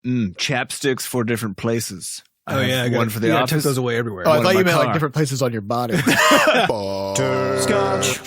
Chapsticks for different places. Oh, yeah. I one for the office. I took those away everywhere. Oh, I thought you meant like different places on your body. Butterscotch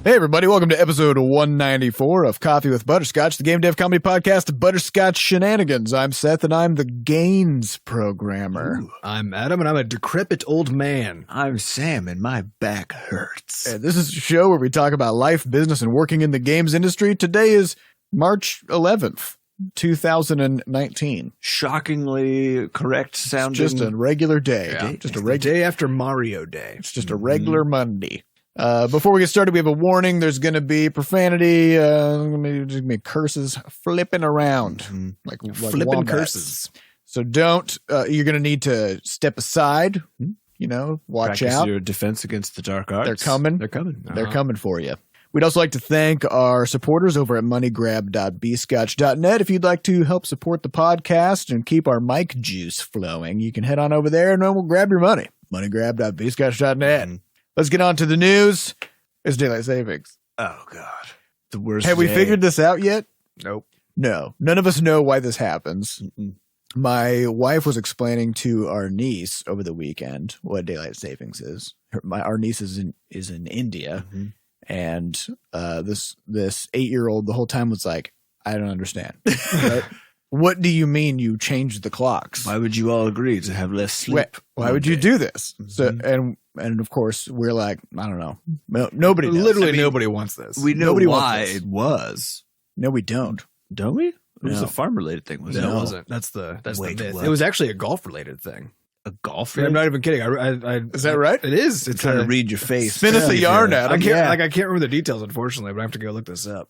Hey, everybody. Welcome to episode 194 of Coffee with Butterscotch, the game dev comedy podcast, Butterscotch Shenanigans. I'm Seth, and I'm the gains programmer. Ooh, I'm Adam, and I'm a decrepit old man. I'm Sam, and my back hurts. And this is a show where we talk about life, business, and working in the games industry. Today is March 11th. 2019. Shockingly correct sounding. It's just a regular day. Yeah. Just a regular day after Mario Day. It's just a regular Monday. Before we get started, we have a warning. There's going to be profanity, maybe curses flipping around, like flipping wombats. curses. So don't. You're going to need to step aside. You know, watch Practice out. your defense against the dark arts. They're coming. They're coming. They're coming for you. We'd also like to thank our supporters over at moneygrab.bscotch.net. If you'd like to help support the podcast and keep our mic juice flowing, you can head on over there and we'll grab your money. moneygrab.bscotch.net. Let's get on to the news. It's daylight savings. Oh, God. The worst Have we figured this out yet? Nope. No. None of us know why this happens. My wife was explaining to our niece over the weekend what daylight savings is. Our niece is in India. And this 8-year-old the whole time was like, I don't understand. Right? What do you mean you changed the clocks? Why would you all agree to have less sleep? Why would you do this? So and of course we're like, I don't know. Nobody knows. Literally nobody wants this. We know Nobody why wants this. it was. No, we don't. Don't we? It was No. a farm related thing, wasn't No, it? it wasn't. That's the myth. what? It was actually a golf related thing. A golf I'm related? not even kidding. Is that right? It is. It's trying to read your face. Spin us a yarn at I him. can't remember the details, unfortunately, but I have to go look this up.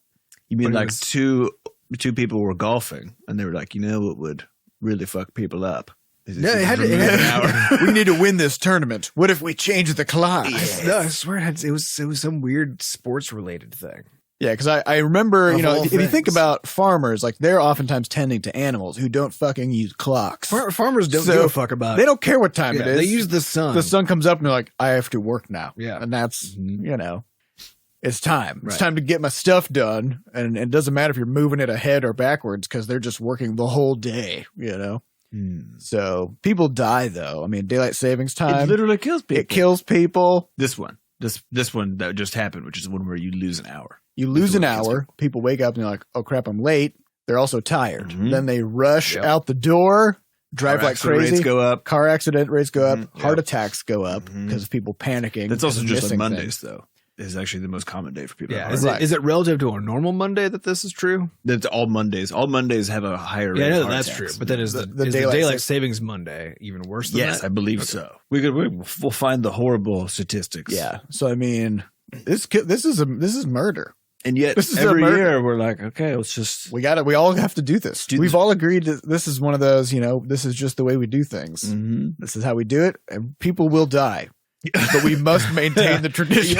You mean But it like was- two people were golfing and they were like, you know what would really fuck people up? Is if No, you it had to- remove it had- an hour. We need to win this tournament. What if we change the clocks? No, I swear it was some weird sports related thing. Yeah, because I remember, Of all if you think things. about farmers, like they're oftentimes tending to animals who don't fucking use clocks. Farmers don't So, give a fuck about. They don't care what time it Yeah, is. they use the sun. The sun comes up and they're like, I have to work now. Yeah. And that's, it's time. It's Right. time to get my stuff done. And it doesn't matter if you're moving it ahead or backwards because they're just working the whole day, So people die, though. I mean, daylight savings time. It literally kills people. It kills people. This one that just happened, which is the one where you lose an hour. You lose an It kills hour. People wake up and they're like, oh, crap, I'm late. They're also tired. Mhm. Then they rush Yep. out the door, drive Car like accident crazy. rates go up. Car accident rates go up. Mhm. Heart Yep. attacks go up Mhm. because of people panicking. That's also and just on missing Mondays, things. though. Is actually the most common day for people. Yeah, to is have. Right. it relative to a normal Monday that this is true? That's all Mondays. All Mondays have a higher rate. Yeah, I know of heart that's attacks. true. But then is the daylight daylight savings Monday even worse than Yes, that? I believe so. We'll find the horrible statistics. Yeah. So I mean, this is murder. And yet This is a every murder. year we're like, okay, let's just We all have to do this. Do We've this. all agreed that this is one of those, this is just the way we do things. This is how we do it, and people will die. But we must maintain the tradition.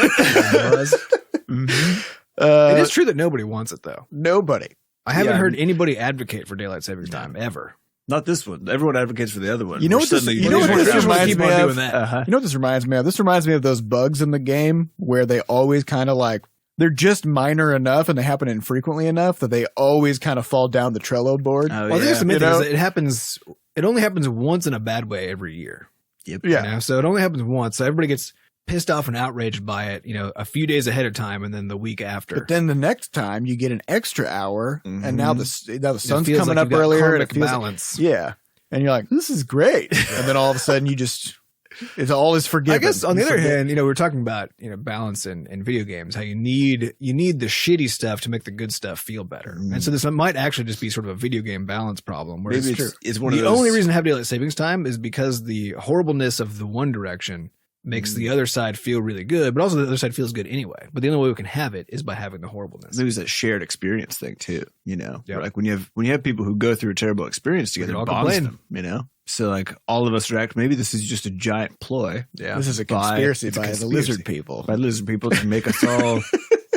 It is true that nobody wants it though. Nobody. I haven't Yeah. heard anybody advocate for daylight savings time ever. not this one. Everyone advocates for the other one. You know We're what this- suddenly- you know what They this just wanna reminds keep me on of? doing that. Uh-huh. You know what this reminds me of? This reminds me of those bugs in the game where they always kind of like, they're just minor enough and they happen infrequently enough that they always kind of fall down the Trello board. Oh, Well, I think yeah. the main You thing is know? that it happens. It only happens once in a bad way every year. Yep. Yeah. You know? So it only happens once. So everybody gets pissed off and outraged by it, a few days ahead of time, and then the week after. But then the next time you get an extra hour, and now the sun's feels coming like up you've got earlier. And karmic it feels balance. yeah, and you're like, this is great. And then all of a sudden it's all is forgiven. I guess on the You other forget- hand, we were talking about balance in video games, how you need the shitty stuff to make the good stuff feel better, and so this might actually just be sort of a video game balance problem. Where Maybe it's one of the those. only reason to have daylight savings time is because the horribleness of the one direction makes the other side feel really good, but also the other side feels good anyway. But the only way we can have it is by having the horribleness. Maybe it's that shared experience thing too. Yeah. Like when you have people who go through a terrible experience together, We it all bonds complain. them. So like all of us are maybe this is just a giant ploy. Yeah. this is a By- conspiracy it's a by the conspiracy. lizard people. By lizard people to make us all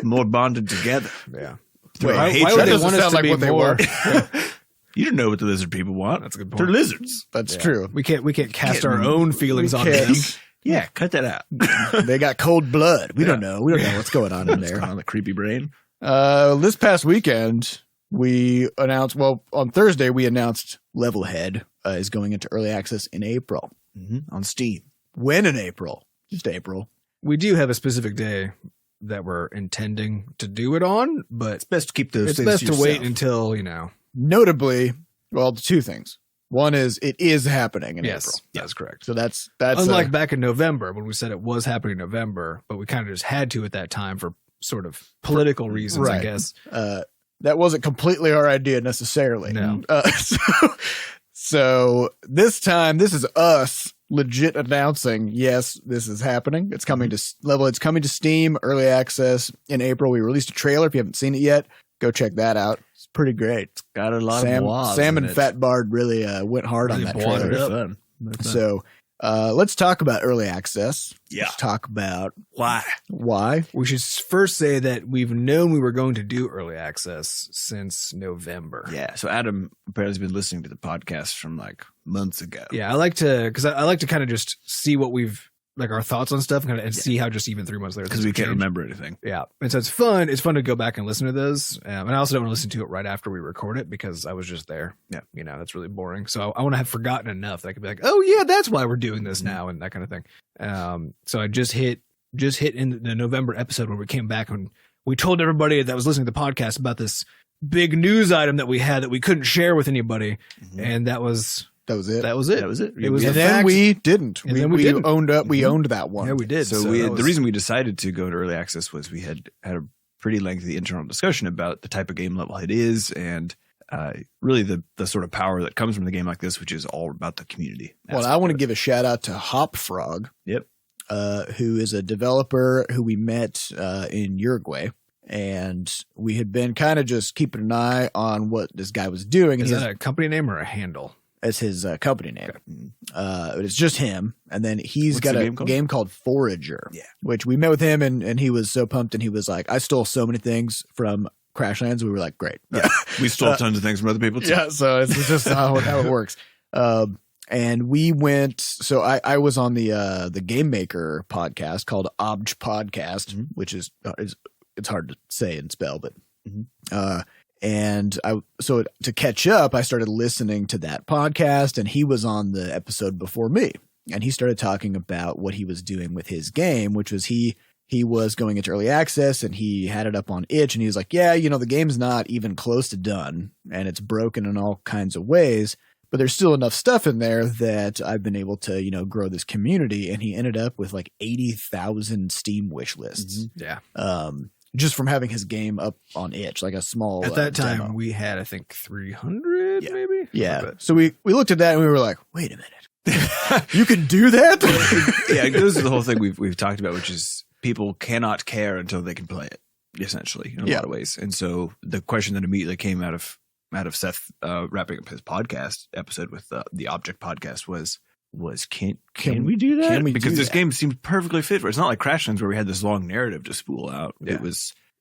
more bonded together. Yeah. Through Wait, our why hatred. would That they doesn't want us sound to like be what they more? were. You don't know what the lizard people want. That's a good point. They're lizards. That's true. We can't cast Can't- our own feelings we on can't. them. Yeah, cut that out. They got cold blood. We don't know. We don't know what's going on in What's there. going on in the creepy brain? This past weekend, we announced, on Thursday, we announced Levelhead is going into early access in April. On Steam. When in April? Just April. We do have a specific day that we're intending to do it on, but It's best to keep those it's things best to wait yourself. until, Notably, two things. One is it is happening in yes, April. that's correct. So that's Unlike back in November when we said it was happening in November, but we kind of just had to at that time for sort of political reasons, I right. guess. That wasn't completely our idea necessarily. No. So this time, this is us legit announcing, yes, this is happening. It's coming to It's coming to Steam, early access in April. We released a trailer. If you haven't seen it yet, go check that out. It's pretty great. It's got a lot of wahs Sam in and it. Fat Bard really went hard Really on that blowed trailer. it up. Fun. So let's talk about early access. Yeah. Let's talk about Why? We should first say that we've known we were going to do early access since November. Yeah. So Adam apparently has been listening to the podcast from like months ago. Yeah, I like to kind of just see what we've like our thoughts on stuff and see how just even 3 months later Because we can't change. remember anything. Yeah, and so it's fun. It's fun to go back and listen to those. And I also don't want to listen to it right after we record it because I was just there. Yeah, that's really boring. So I want to have forgotten enough that I could be like, oh yeah, that's why we're doing this now and that kind of thing. So I just hit in the November episode where we came back and we told everybody that was listening to the podcast about this big news item that we had that we couldn't share with anybody, and that was it. That was it. That was it. It was And the then fact- we didn't. And We, then we we didn't. owned up. We owned that one. Yeah, we did. So, that was- the reason we decided to go to early access was we had a pretty lengthy internal discussion about the type of game Levelhead is and really the sort of power that comes from the game like this, which is all about the community. Well, I want to give a shout out to Hopfrog. Yep. Who is a developer who we met in Uruguay. And we had been kind of just keeping an eye on what this guy was doing. Is And that a company name or a handle? as his company name. It's just him. And then he's What's got the a game called Forager, Yeah. which we met with him and he was so pumped and he was like, I stole so many things from Crashlands. We were like, great. Yeah. We stole tons of things from other people too. Yeah. So it's just how it works. And we went, so I was on the Game Maker podcast called Obj Podcast, which is it's hard to say and spell, but and to catch up, I started listening to that podcast, and he was on the episode before me, and he started talking about what he was doing with his game, which was he was going into early access, and he had it up on itch, and he was like, yeah, the game's not even close to done, and it's broken in all kinds of ways, but there's still enough stuff in there that I've been able to, grow this community, and he ended up with like 80,000 Steam wish lists. Yeah. Just from having his game up on itch, like a small At that time, demo. we had, I think, 300 maybe. Yeah. But- So we looked at that and we were like, wait a minute. You can do that? Yeah, it goes to the whole thing we've talked about, which is people cannot care until they can play it, essentially, in a lot of ways. And so the question that immediately came out of Seth wrapping up his podcast episode with the Object podcast was can we do that? Can we because do this that? game seems perfectly fit for it. It's not like Crashlands where we had this long narrative to spool out. Yeah.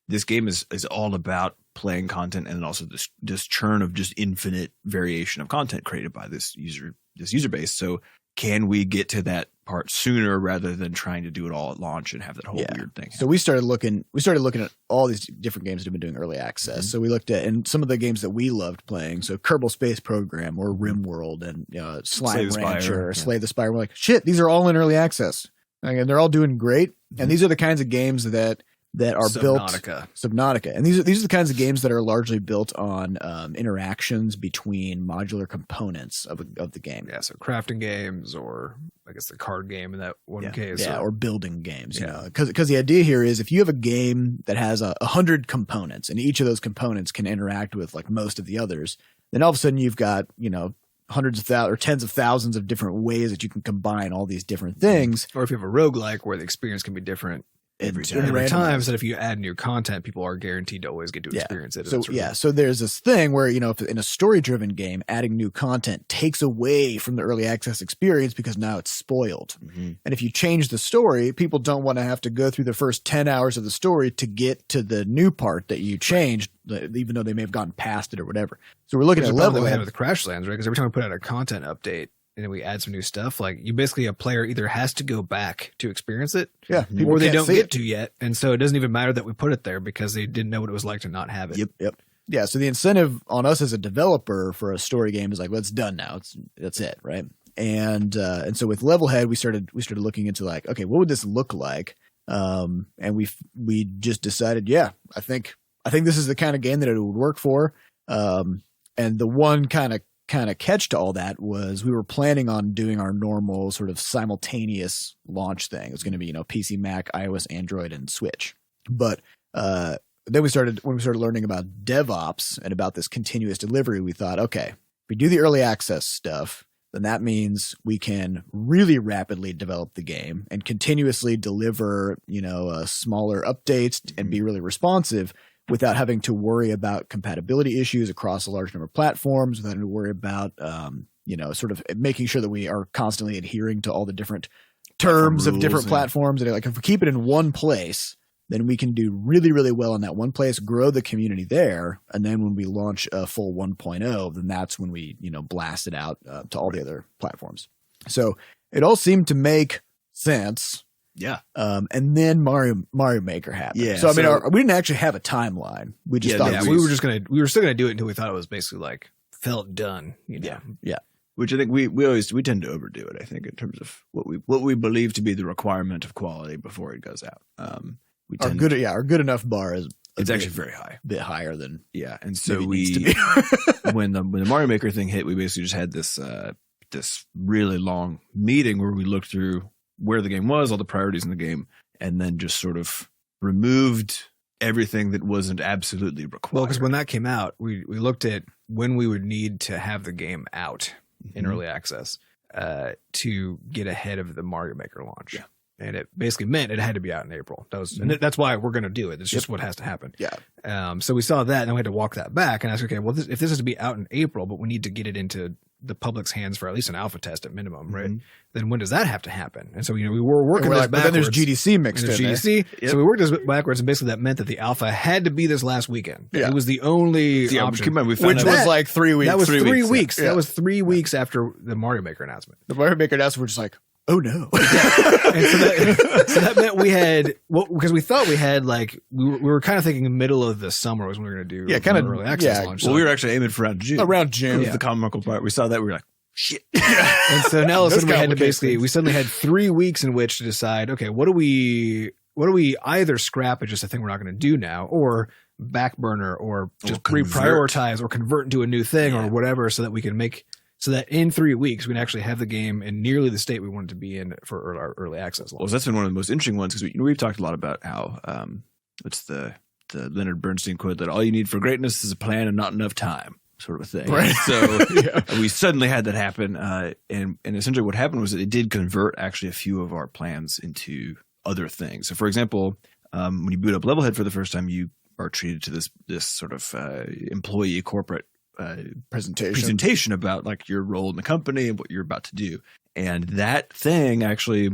This game is all about playing content and also this churn of just infinite variation of content created by this user base. So can we get to that part sooner rather than trying to do it all at launch and have that whole weird thing? So we started looking at all these different games that have been doing early access. So we looked at and some of the games that we loved playing. So Kerbal Space Program or RimWorld and Slime the Rancher Spire, or Slay the Spire. We're like, shit, these are all in early access. And they're all doing great. And these are the kinds of games that are built Subnautica. And these are the kinds of games that are largely built on interactions between modular components of the game. Yeah, so crafting games or I guess the card game in that one case. Yeah, or building games, because the idea here is if you have a game that has 100 components and each of those components can interact with like most of the others, then all of a sudden you've got, hundreds of thousands or tens of thousands of different ways that you can combine all these different things. Or if you have a roguelike where the experience can be different every time, so that if you add new content, people are guaranteed to always get to experience it. So there's this thing where, if in a story-driven game, adding new content takes away from the early access experience because now it's spoiled. And if you change the story, people don't want to have to go through the first 10 hours of the story to get to the new part that you changed, even though they may have gotten past it or whatever. So we're looking at level Levelhead with Crashlands, right? Because every time we put out a content update and then we add some new stuff, like you basically a player either has to go back to experience it, people or they can't don't see get it. to yet, and so it doesn't even matter that we put it there because they didn't know what it was like to not have it. Yep. Yeah, so the incentive on us as a developer for a story game is like, well, it's done now. That's it, right? And so with Levelhead, we started looking into like, okay, what would this look like? And we just decided, yeah, I think this is the kind of game that it would work for. And the one kind of catch to all that was we were planning on doing our normal sort of simultaneous launch thing. It was going to be, PC, Mac, iOS, Android, and Switch. But then when we started learning about DevOps and about this continuous delivery, we thought, okay, if we do the early access stuff, then that means we can really rapidly develop the game and continuously deliver, smaller updates and be really responsive without having to worry about compatibility issues across a large number of platforms, without having to worry about, sort of making sure that we are constantly adhering to all the different terms of different platforms. And like, if we keep it in one place, then we can do really, really well in that one place, grow the community there. And then when we launch a full 1.0, then that's when we, blast it out to all the other platforms. So it all seemed to make sense. Yeah. And then Mario Maker happened. Yeah. So, we didn't actually have a timeline. We just thought we were still going to do it until we thought it was basically like felt done. Yeah. Which I think we tend to overdo it, I think, in terms of what we believe to be the requirement of quality before it goes out. Our good enough bar is actually very high, a bit higher than and so when the Mario Maker thing hit, we basically just had this really long meeting where we looked through where the game was, all the priorities in the game, and then just sort of removed everything that wasn't absolutely required. Well, because when that came out, we looked at when we would need to have the game out in early access to get ahead of the Mario Maker launch. Yeah. And it basically meant it had to be out in April. And that's why we're going to do it. It's just what has to happen. Yeah. So we saw that, and then we had to walk that back and ask, okay, well, if this is to be out in April, but we need to get it into the public's hands for at least an alpha test at minimum, right? Then when does that have to happen? And so, we were working this backwards. But then there's GDC mixed in GDC. Yep. So we worked this backwards, and basically that meant that the alpha had to be this last weekend. Yeah. It was the only option. Which was like 3 weeks. That was 3 weeks. Yeah. That was 3 weeks after the Mario Maker announcement. The Mario Maker announcement was just like, oh no. And so that meant we had, because we thought we had we were kind of thinking the middle of the summer was when we were going to do early access launch. Well, we were actually aiming for around June. That was the comical part. We saw that, we were like, shit. And so now we suddenly had 3 weeks in which to decide, okay, what do we either scrap as just a thing we're not going to do now, or back burner, or just reprioritize, or convert into a new thing, or whatever, so that we can so that in 3 weeks we can actually have the game in nearly the state we want it to be in for our early access launch. Well, that's been one of the most interesting ones, because we've talked a lot about how it's the Leonard Bernstein quote that all you need for greatness is a plan and not enough time, sort of a thing. Right. So we suddenly had that happen, and essentially what happened was that it did convert actually a few of our plans into other things. So, for example, when you boot up Levelhead for the first time, you are treated to this sort of employee corporate presentation about like your role in the company and what you're about to do. And that thing actually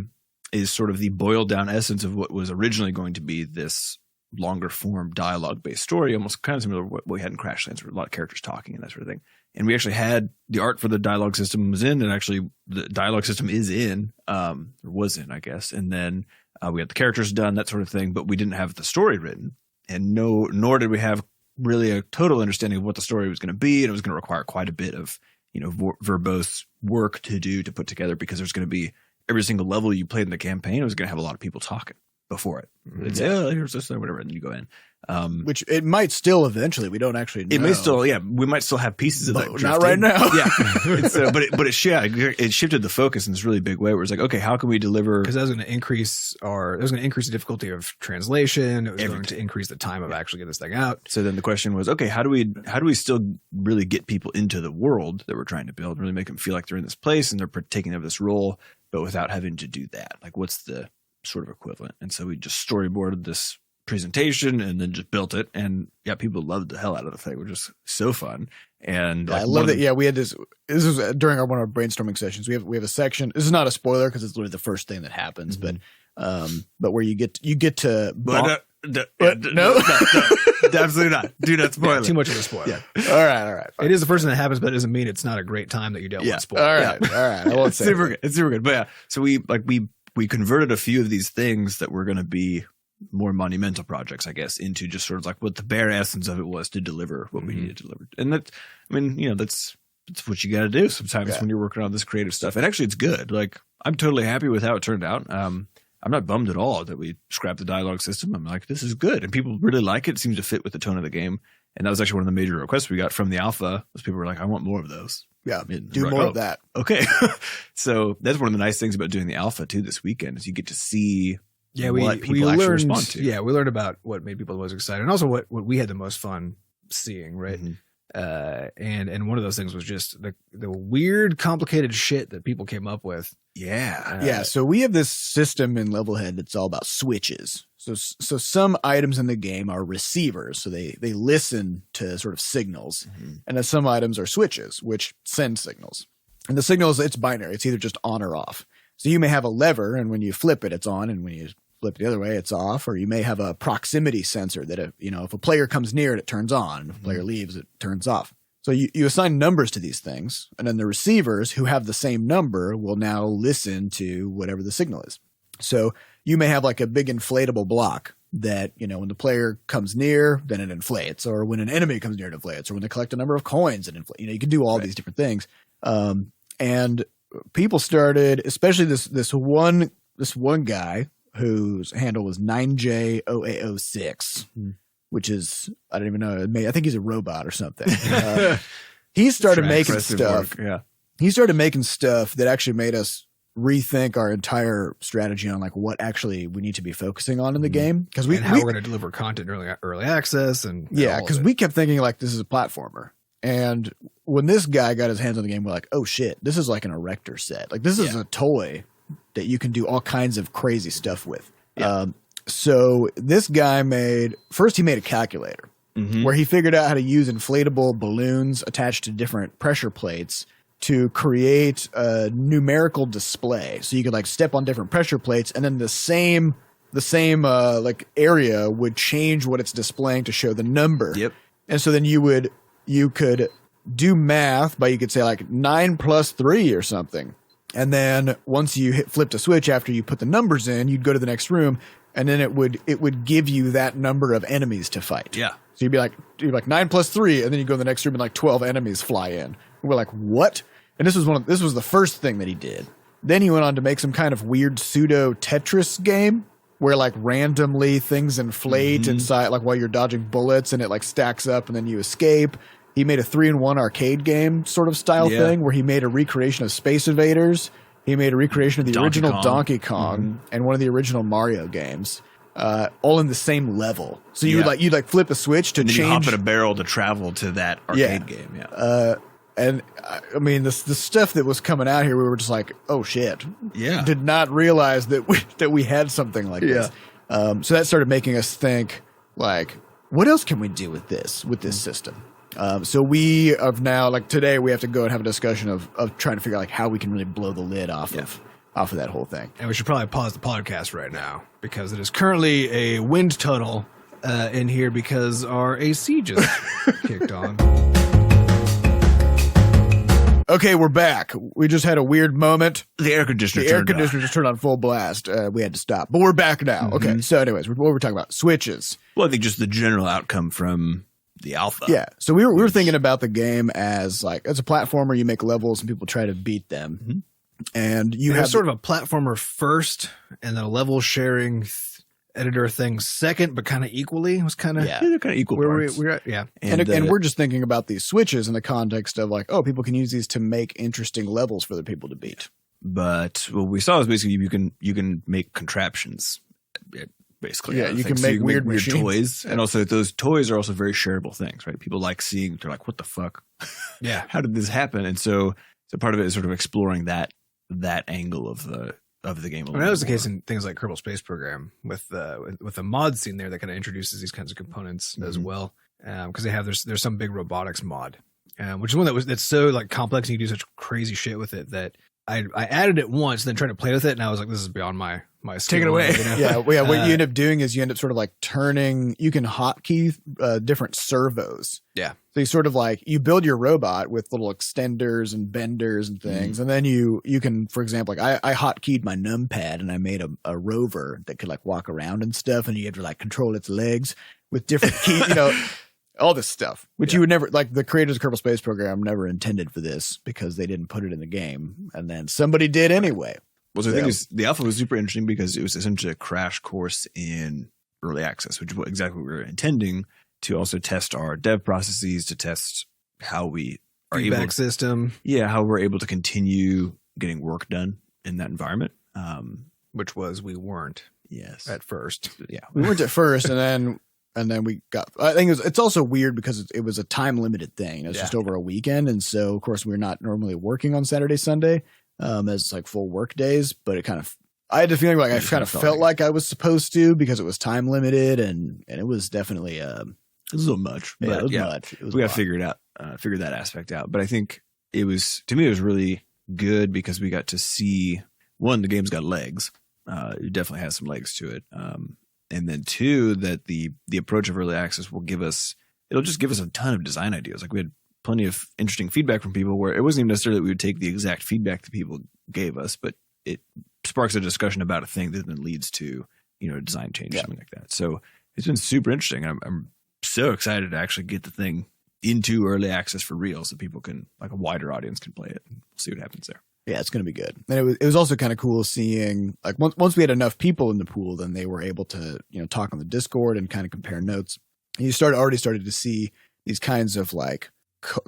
is sort of the boiled down essence of what was originally going to be this longer form dialogue based story, almost kind of similar to what we had in Crashlands, where a lot of characters talking and that sort of thing. And we actually had the art for the dialogue system was in, and actually the dialogue system is in, or was in, I guess. And then we had the characters done, that sort of thing, but we didn't have the story written, and nor did we have really a total understanding of what the story was going to be, and it was going to require quite a bit of verbose work to put together, because there's going to be every single level you played in the campaign, it was going to have a lot of people talking before it. They'd say, oh, here's this, whatever, and then you go in. Which it might still eventually. We don't actually know. It may still, we might still have pieces of that. Not right now. Yeah. But it shifted the focus in this really big way, where it's like, okay, how can we deliver? Because that was going to increase the difficulty of translation. It was going to increase the time of actually getting this thing out. So then the question was, okay, how do we still really get people into the world that we're trying to build, really make them feel like they're in this place and they're taking up this role, but without having to do that? Like, what's the sort of equivalent? And so we just storyboarded this presentation and then just built it, and people loved the hell out of the thing, which was so fun. And I love that. We had this was during one of our brainstorming sessions. We have a section. This is not a spoiler because it's literally the first thing that happens, but where you get to no, absolutely not. Do not spoil it. Too much of a spoiler. Yeah. All right. Fine. It is the first thing that happens, but it doesn't mean it's not a great time that you don't want to spoil. All right. I won't say super good. It's super good. But so we converted a few of these things that were going to be more monumental projects, I guess, into just sort of like what the bare essence of it was to deliver what we needed to deliver. And that, I mean, you know, that's what you got to do sometimes when you're working on this creative stuff. And actually, it's good. Like, I'm totally happy with how it turned out. I'm not bummed at all that we scrapped the dialogue system. I'm like, this is good. And people really like it. It seems to fit with the tone of the game. And that was actually one of the major requests we got from the alpha. Was people were like, I want more of those. Yeah, do more of that. Okay. So that's one of the nice things about doing the alpha too this weekend is you get to see what people actually respond to. Yeah, we learned about what made people the most excited and also what we had the most fun seeing, right? And one of those things was just the weird, complicated shit that people came up with. Yeah. So we have this system in Levelhead that's all about switches. So some items in the game are receivers, so they listen to sort of signals, and then some items are switches, which send signals. And the signals, it's binary; it's either just on or off. So you may have a lever, and when you flip it, it's on, and when you flip the other way, it's off. Or you may have a proximity sensor that if a player comes near it turns on, and if a player leaves, it turns off. So you assign numbers to these things, and then the receivers who have the same number will now listen to whatever the signal is. So you may have like a big inflatable block that, when the player comes near, then it inflates, or when an enemy comes near, it inflates, or when they collect a number of coins, it inflates. You can do all these different things. And people started, especially this one guy whose handle was 9J0806. Which is, I don't even know. I think he's a robot or something. He started making stuff. He started making stuff that actually made us rethink our entire strategy on like what actually we need to be focusing on in the game. Because how we're going to deliver content early access. Because we kept thinking like this is a platformer. And when this guy got his hands on the game, we're like, oh shit, this is like an erector set. Like this is a toy that you can do all kinds of crazy stuff with. So this guy made a calculator where he figured out how to use inflatable balloons attached to different pressure plates to create a numerical display. So you could like step on different pressure plates and then the same like area would change what it's displaying to show the number. Yep. And so then you could do math by, you could say like 9 plus 3 or something. And then once you flipped a switch after you put the numbers in, you'd go to the next room. And then it would give you that number of enemies to fight. Yeah. So you'd be like 9 plus 3, and then you go to the next room and like 12 enemies fly in. And we're like, what? And this was the first thing that he did. Then he went on to make some kind of weird pseudo Tetris game where like randomly things inflate inside, like while you're dodging bullets, and it like stacks up and then you escape. He made a 3-in-1 arcade game sort of style thing where he made a recreation of Space Invaders. He made a recreation of the original Donkey Kong and one of the original Mario games, all in the same level. So you'd flip a switch to change. You hop in a barrel to travel to that arcade game. Yeah. And I mean, the stuff that was coming out here, we were just like, oh shit. Yeah. Did not realize that we had something like this. So that started making us think like, what else can we do with this system? So we have now, like today, we have to go and have a discussion of trying to figure out like how we can really blow the lid off of that whole thing. And we should probably pause the podcast right now because it is currently a wind tunnel in here because our AC just kicked on. Okay, we're back. We just had a weird moment. The air conditioner just turned on full blast. We had to stop, but we're back now. Okay, so anyways, what were we talking about? Switches. Well, I think just the general outcome from the alpha. Yeah. So we were thinking about the game as like, as a platformer, you make levels and people try to beat them. And you have sort of a platformer first and then a level sharing editor thing second, but kind of equally. It was kind of, they're kind of equal parts. And we're just thinking about these switches in the context of like, oh, people can use these to make interesting levels for the people to beat. But what we saw is basically you can make contraptions. Basically, you can make weird toys, and also those toys are also very shareable things, right? People like seeing, they're like, "What the fuck? How did this happen?" And so part of it is sort of exploring that angle of the game. That was the case in things like Kerbal Space Program with the mod scene there that kind of introduces these kinds of components as well, because there's some big robotics mod, which is one that's so like complex and you do such crazy shit with it that I added it once, then tried to play with it, and I was like, this is beyond my skill. Take it away. You know? Yeah, what you end up doing is you end up sort of like turning. You can hotkey different servos. Yeah. So you sort of like you build your robot with little extenders and benders and things, and then you can, for example, like I hotkeyed my numpad and I made a rover that could like walk around and stuff, and you had to like control its legs with different keys, all this stuff, which you would never, like the creators of Kerbal Space Program never intended for this because they didn't put it in the game, and then somebody did anyway. Well, so the thing is, the alpha was super interesting because it was essentially a crash course in early access, which is exactly what we were intending to also test our dev processes, to test how we are feedback system. Yeah, how we're able to continue getting work done in that environment. Which was we weren't. Yes. At first. Yeah, we weren't at first, and then we got. I think it's also weird because it was a time limited thing. It was just over a weekend, and so of course we're not normally working on Saturday, Sunday. As like full work days, but I had the feeling like I kind of felt like I was supposed to because it was time limited, and it was definitely it was a little much, but it was much. It was we got to figure it out, figure that aspect out. But I think it was really good because we got to see, one, the game's got legs. It definitely has some legs to it. And then two, that the approach of early access it'll just give us a ton of design ideas. Like we had plenty of interesting feedback from people where it wasn't even necessarily that we would take the exact feedback that people gave us, but it sparks a discussion about a thing that then leads to, a design change, something like that. So it's been super interesting. I'm so excited to actually get the thing into early access for real so people can, like a wider audience can play it. We'll see what happens there. Yeah, it's going to be good. And it was also kind of cool seeing, like, once we had enough people in the pool, then they were able to, talk on the Discord and kind of compare notes. And you already started to see these kinds of like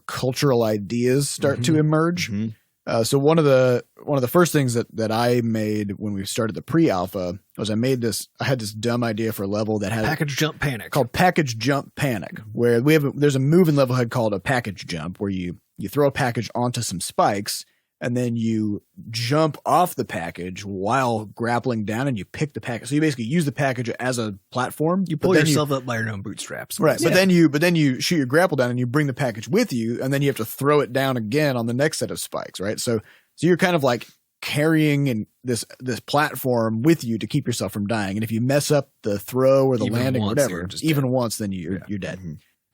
cultural ideas start to emerge. So one of the first things that I made when we started the pre-alpha was I had this dumb idea for a level that had package jump panic, called package jump panic, where there's a move in Levelhead called a package jump, where you throw a package onto some spikes and then you jump off the package while grappling down, and you pick the package. So you basically use the package as a platform. You pull yourself up by your own bootstraps, right? Yeah. But then you shoot your grapple down, and you bring the package with you, and then you have to throw it down again on the next set of spikes, right? So you're kind of like carrying this platform with you to keep yourself from dying. And if you mess up the throw or the landing, or whatever, even once, then you're dead.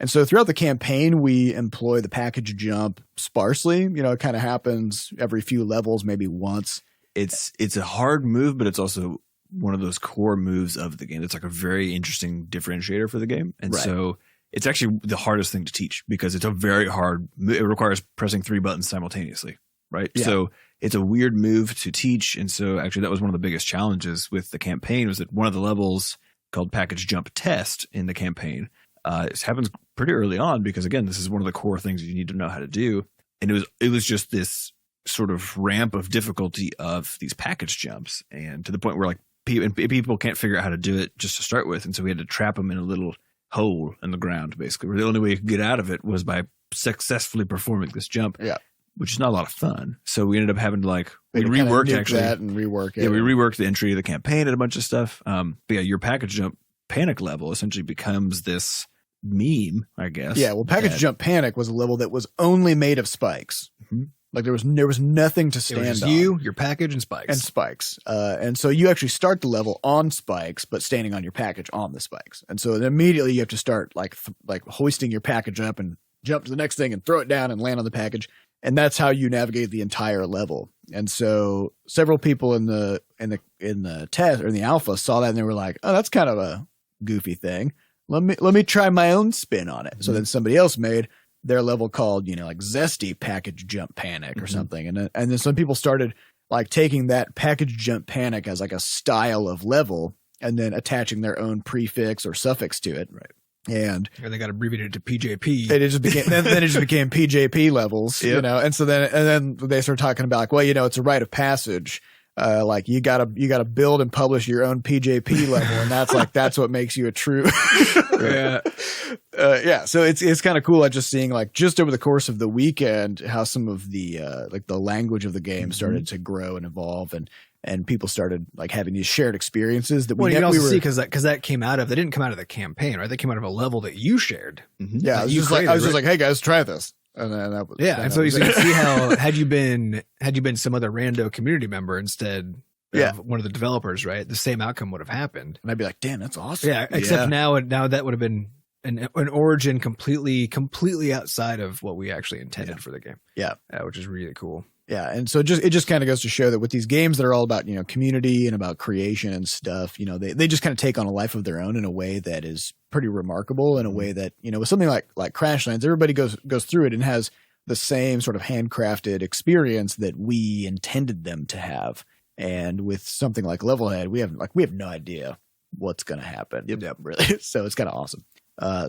And so throughout the campaign, we employ the package jump sparsely. It kind of happens every few levels, maybe once. It's a hard move, but it's also one of those core moves of the game. It's like a very interesting differentiator for the game. And so it's actually the hardest thing to teach because it's a very hard, it requires pressing 3 buttons simultaneously, right? Yeah. So it's a weird move to teach. And so actually that was one of the biggest challenges with the campaign, was that one of the levels called package jump test in the campaign, it happens pretty early on because, again, this is one of the core things you need to know how to do. And it was just this sort of ramp of difficulty of these package jumps, and to the point where like people can't figure out how to do it just to start with. And so we had to trap them in a little hole in the ground, basically, where the only way you could get out of it was by successfully performing this jump. Yeah. Which is not a lot of fun. So we ended up having to rework actually. That and rework it. Yeah, we reworked the entry of the campaign and a bunch of stuff. But yeah, your package jump panic level essentially becomes this meme, I guess. Yeah, well, package jump panic was a level that was only made of spikes. Like there was nothing to stand on. Your package, and spikes. And so you actually start the level on spikes, but standing on your package on the spikes. And so then immediately you have to start like hoisting your package up and jump to the next thing and throw it down and land on the package. And that's how you navigate the entire level. And so several people in the test or in the alpha saw that and they were like, "Oh, that's kind of a goofy thing. Let me try my own spin on it." So then somebody else made their level called, like zesty package jump panic or something. And then some people started like taking that package jump panic as like a style of level and then attaching their own prefix or suffix to it. Right. And they got abbreviated to PJP. It just became then it just became PJP levels, And so then they started talking about like, well, it's a rite of passage. Like you gotta build and publish your own PJP level, and that's what makes you a true. So it's kind of cool. Just seeing like just over the course of the weekend how some of the like the language of the game started to grow and evolve, and people started like having these shared experiences that you can also see because that came out of, they didn't come out of the campaign, right? They came out of a level that you shared. Yeah, I was just like, hey guys, try this. And then that was And so you can see how had you been some other rando community member instead of one of the developers, right? The same outcome would have happened. And I'd be like, damn, that's awesome. Yeah, except now that would have been an origin completely outside of what we actually intended for the game. Yeah, which is really cool. Yeah, and so it just kind of goes to show that with these games that are all about, community and about creation and stuff, they just kind of take on a life of their own in a way that is pretty remarkable, in a way that, with something like Crashlands, everybody goes through it and has the same sort of handcrafted experience that we intended them to have. And with something like Levelhead, we have no idea what's going to happen. Yep, really. So it's kind of awesome.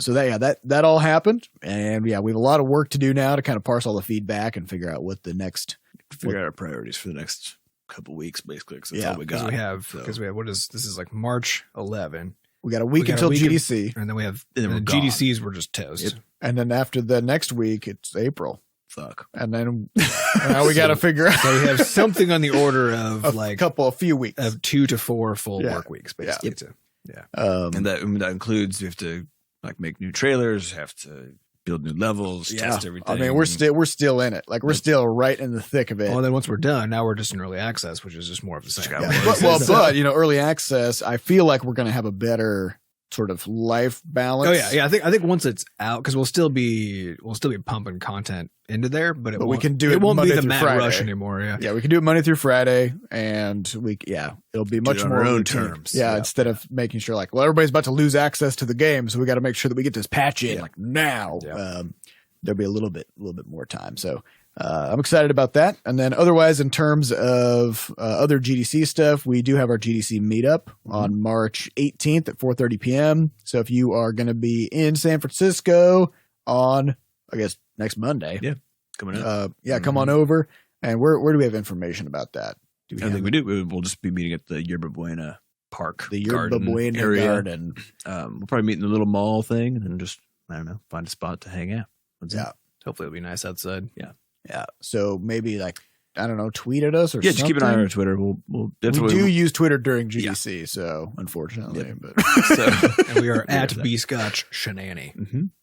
So that all happened, and we have a lot of work to do now to kind of parse all the feedback and figure out what the next. Figure out our priorities for the next couple weeks, basically. Because that's all we got. Because we have this is like March 11. We got a week until GDC, and then we have the GDCs. We're just toast. Yep. And then after the next week, it's April. Fuck. And then now we got to figure out. So we have something on the order of a few weeks of 2 to 4 full work weeks, basically. And that includes we have to make new trailers, have to build new levels, test everything. I mean, we're still in it. We're still right in the thick of it. Well, then once we're done, now we're just in early access, which is just more of the same. But early access, I feel like we're going to have a better sort of life balance. Oh yeah. I think once it's out, because we'll still be pumping content into there, but we can do it. It won't Monday be the Mad Rush anymore. Yeah, we can do it Monday through Friday, and it'll be much more on our own terms. Yeah, instead of making sure everybody's about to lose access to the game, so we got to make sure that we get this patch in now. Yeah. There'll be a little bit more time. So I'm excited about that. And then otherwise, in terms of other GDC stuff, we do have our GDC Meetup on March 18th at 4:30 p.m. So if you are going to be in San Francisco on, I guess, next Monday. Yeah, coming up. Come on over. And where do we have information about that? I think we do. We'll just be meeting at the Yerba Buena Park. The Yerba Buena area. Garden. We'll probably meet in the little mall thing and then just, I don't know, find a spot to hang out. Hopefully it'll be nice outside. Yeah. So maybe I don't know, tweet at us or something. Just keep an eye on our Twitter. We do use Twitter during GDC, so unfortunately, but and we are at Butterscotch Shenanity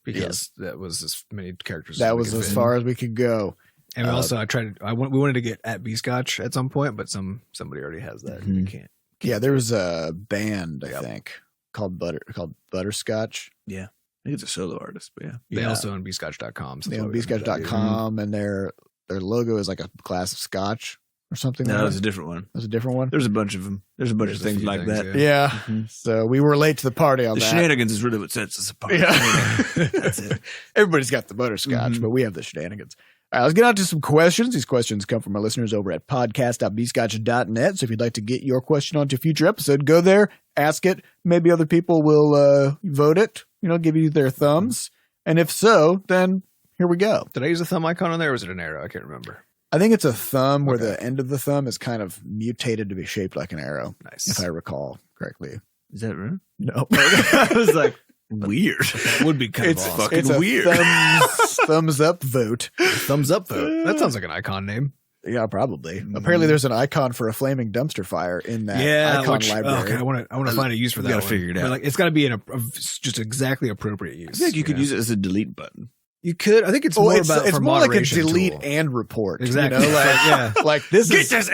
because that was as many characters. That was as far as we could go. And we also we wanted to get at Butterscotch at some point, but somebody already has that. We can't. Yeah, there was a band I think called Butterscotch. Yeah. I think it's a solo artist, but They also own beescotch.com. They own beescotch.com, and their logo is like a glass of scotch or something. No, it's a different one. There's a different one? There's a bunch of them. There's a bunch of things like that. Yeah. So we were late to the party on that. The shenanigans is really what sets us apart. Yeah. That's it. Everybody's got the butterscotch, but we have the shenanigans. All right, let's get on to some questions. These questions come from our listeners over at podcast.beescotch.net. So if you'd like to get your question onto a future episode, go there, ask it. Maybe other people will vote it, give you their thumbs. And if so, then here we go. Did I use a thumb icon on there or was it an arrow? I can't remember. I think it's a thumb where the end of the thumb is kind of mutated to be shaped like an arrow. Nice. If I recall correctly. Is that right? No. I was like, weird. That would be kind of awesome. Fucking it's a weird. Thumbs up vote. Thumbs up vote. That sounds like an icon name. Yeah, probably. Apparently, there's an icon for a flaming dumpster fire in that icon library. I want to find a use for that. Got to figure it out. It's got to be just exactly appropriate use. I feel like you could use it as a delete button. You could. I think it's more about it's for more like a delete tool. and report. Exactly. This is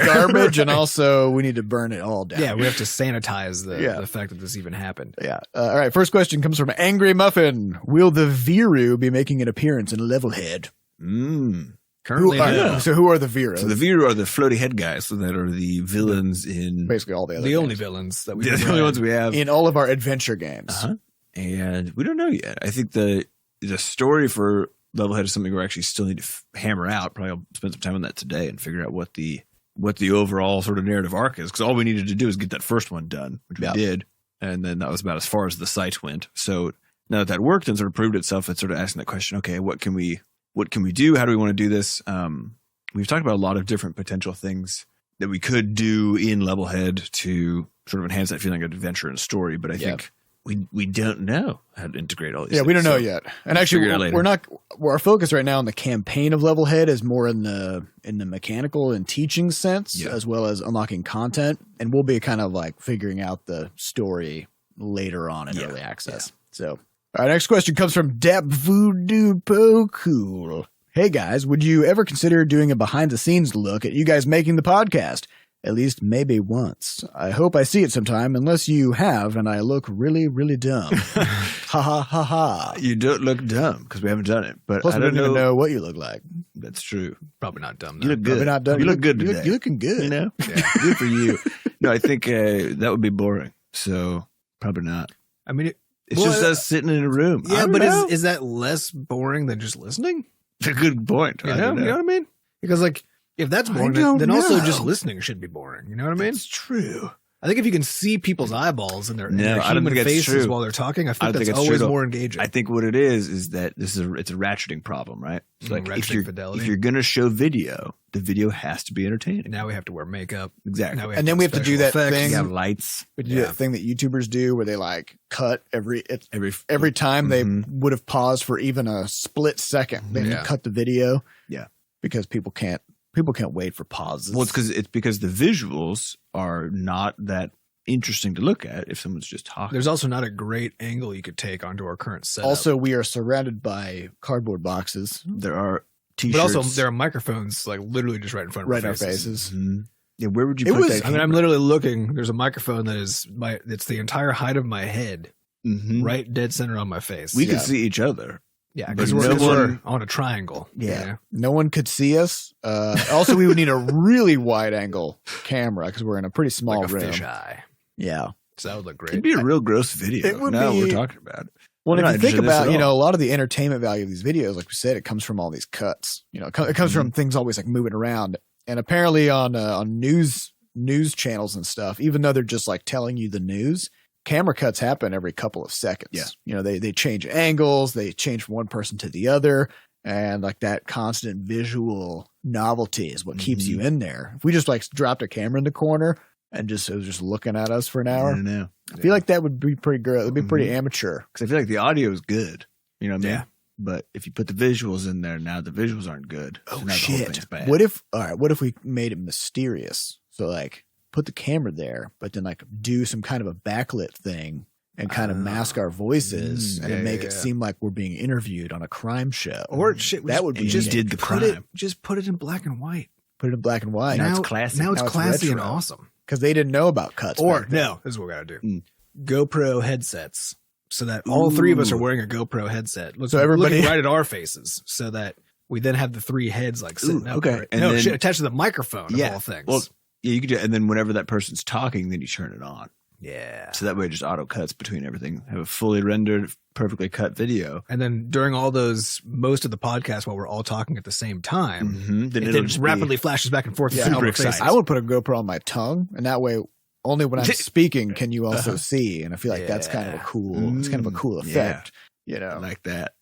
garbage, and also we need to burn it all down. Yeah, we have to sanitize the fact that this even happened. Yeah. All right. First question comes from Angry Muffin. Will the Veeru be making an appearance in Levelhead? Currently, so who are the Veeru? So the Veeru are the floaty head guys that are the villains in basically all the other. The only villains that we the only ones we have in all of our adventure games. And we don't know yet. I think the story for Levelhead is something we actually still need to hammer out. Probably I'll spend some time on that today and figure out what the overall sort of narrative arc is. Because all we needed to do is get that first one done, which we did. And then that was about as far as the site went. So now that worked and sort of proved itself, it's sort of asking that question, okay, what can we do? How do we want to do this? We've talked about a lot of different potential things that we could do in Levelhead to sort of enhance that feeling of adventure and story. But I think we don't know how to integrate all these things. We don't know yet. And actually, our focus right now on the campaign of Levelhead is more in the mechanical and teaching sense, as well as unlocking content. And we'll be kind of like figuring out the story later on in early access. So Our next question comes from Dapvoo Doopokool. Hey guys, would you ever consider doing a behind-the-scenes look at you guys making the podcast? At least maybe once. I hope I see it sometime, unless you have, and I look really, really dumb. Ha ha ha ha. You don't look dumb because we haven't done it. But Plus, I we don't don't even know what you look like. That's true. Probably not dumb. You look good. Probably not dumb. You look good today. You're looking good. You know? Yeah. Good for you. No, I think that would be boring. So probably not. I mean, It's just us sitting in a room. Yeah, but is that less boring than just listening? It's a good point. You know what I mean? Because like, if that's boring, then also just listening should be boring. You know what I mean? It's true. I think if you can see people's eyeballs and their, No, their I don't human think that's faces true. while they're talking, I think I don't that's think it's always true. more engaging. I think what it is that it's a ratcheting problem, right? It's like Ratcheting fidelity. if you're going to show video, the video has to be entertaining. Now we have to wear makeup. Exactly. Now And then we have to do that thing. You got lights. We do that thing that YouTubers do where they like cut every time they would have paused for even a split second. They cut the video. Yeah. Because people can't wait for pauses. Well, it's because the visuals are not that interesting to look at if someone's just talking. There's also not a great angle you could take onto our current setup. Also, we are surrounded by cardboard boxes. There are t-shirts. But also there are microphones like literally just right in front of Right in our our faces. faces. Mhm. Yeah, where would you put that? I mean, I'm literally looking. There's a microphone that is it's the entire height of my head, Mhm. right dead center on my face. We can see each other. Yeah, But because no we're one- on a triangle. Yeah. you know? No one could see us. Also, we would need a really wide angle camera because we're in a pretty small Like a room. fisheye. Yeah. So that would look It'd great. be a real gross video. It would now be- we're talking about it. Well, We're if not you think interested in this about, at all. a lot of the entertainment value of these videos, like we said, it comes from all these cuts. It comes from things always like moving around. And apparently on news channels and stuff, even though they're just like telling you the news, camera cuts happen every couple of seconds. Yeah. They change angles, they change from one person to the other. And like that constant visual novelty is what keeps you in there. If we just like dropped a camera in the corner and it was just looking at us for an hour, I don't know. I feel like that would be pretty good. It would be pretty amateur. Because I feel like the audio is good. You know what I mean? Yeah. But if you put the visuals in there, now the visuals aren't good. So now the whole thing's bad. What if we made it mysterious? So like put the camera there, but then like do some kind of a backlit thing and kind of mask our voices and make it seem like we're being interviewed on a crime show. Or shit, that would be just neat. did the put crime. just put it in black and white. Put it in black and white. Now it's classy. Now it's Now it's classy and retro. awesome. Because they didn't know about cuts. Or back then. no, this is what we gotta do. GoPro headsets. So that all three of us are wearing a GoPro headset. So everybody- looking right at our faces, so that we then have the three heads like sitting up. okay. Right? And No, then- shit, attached to the microphone of all things. Well, yeah, you could do it. And then whenever that person's talking, then you turn it on. yeah. So that way it just auto cuts between everything. Have a fully rendered, perfectly cut video. And then during all those, most of the podcast while we're all talking at the same time, Then it it'll then just rapidly flashes back and forth. Yeah, between super our faces. exciting. I would put a GoPro on my tongue, and that way, only when I'm speaking can you also see. And I feel like that's kind of a cool. It's kind of a cool effect. I like that.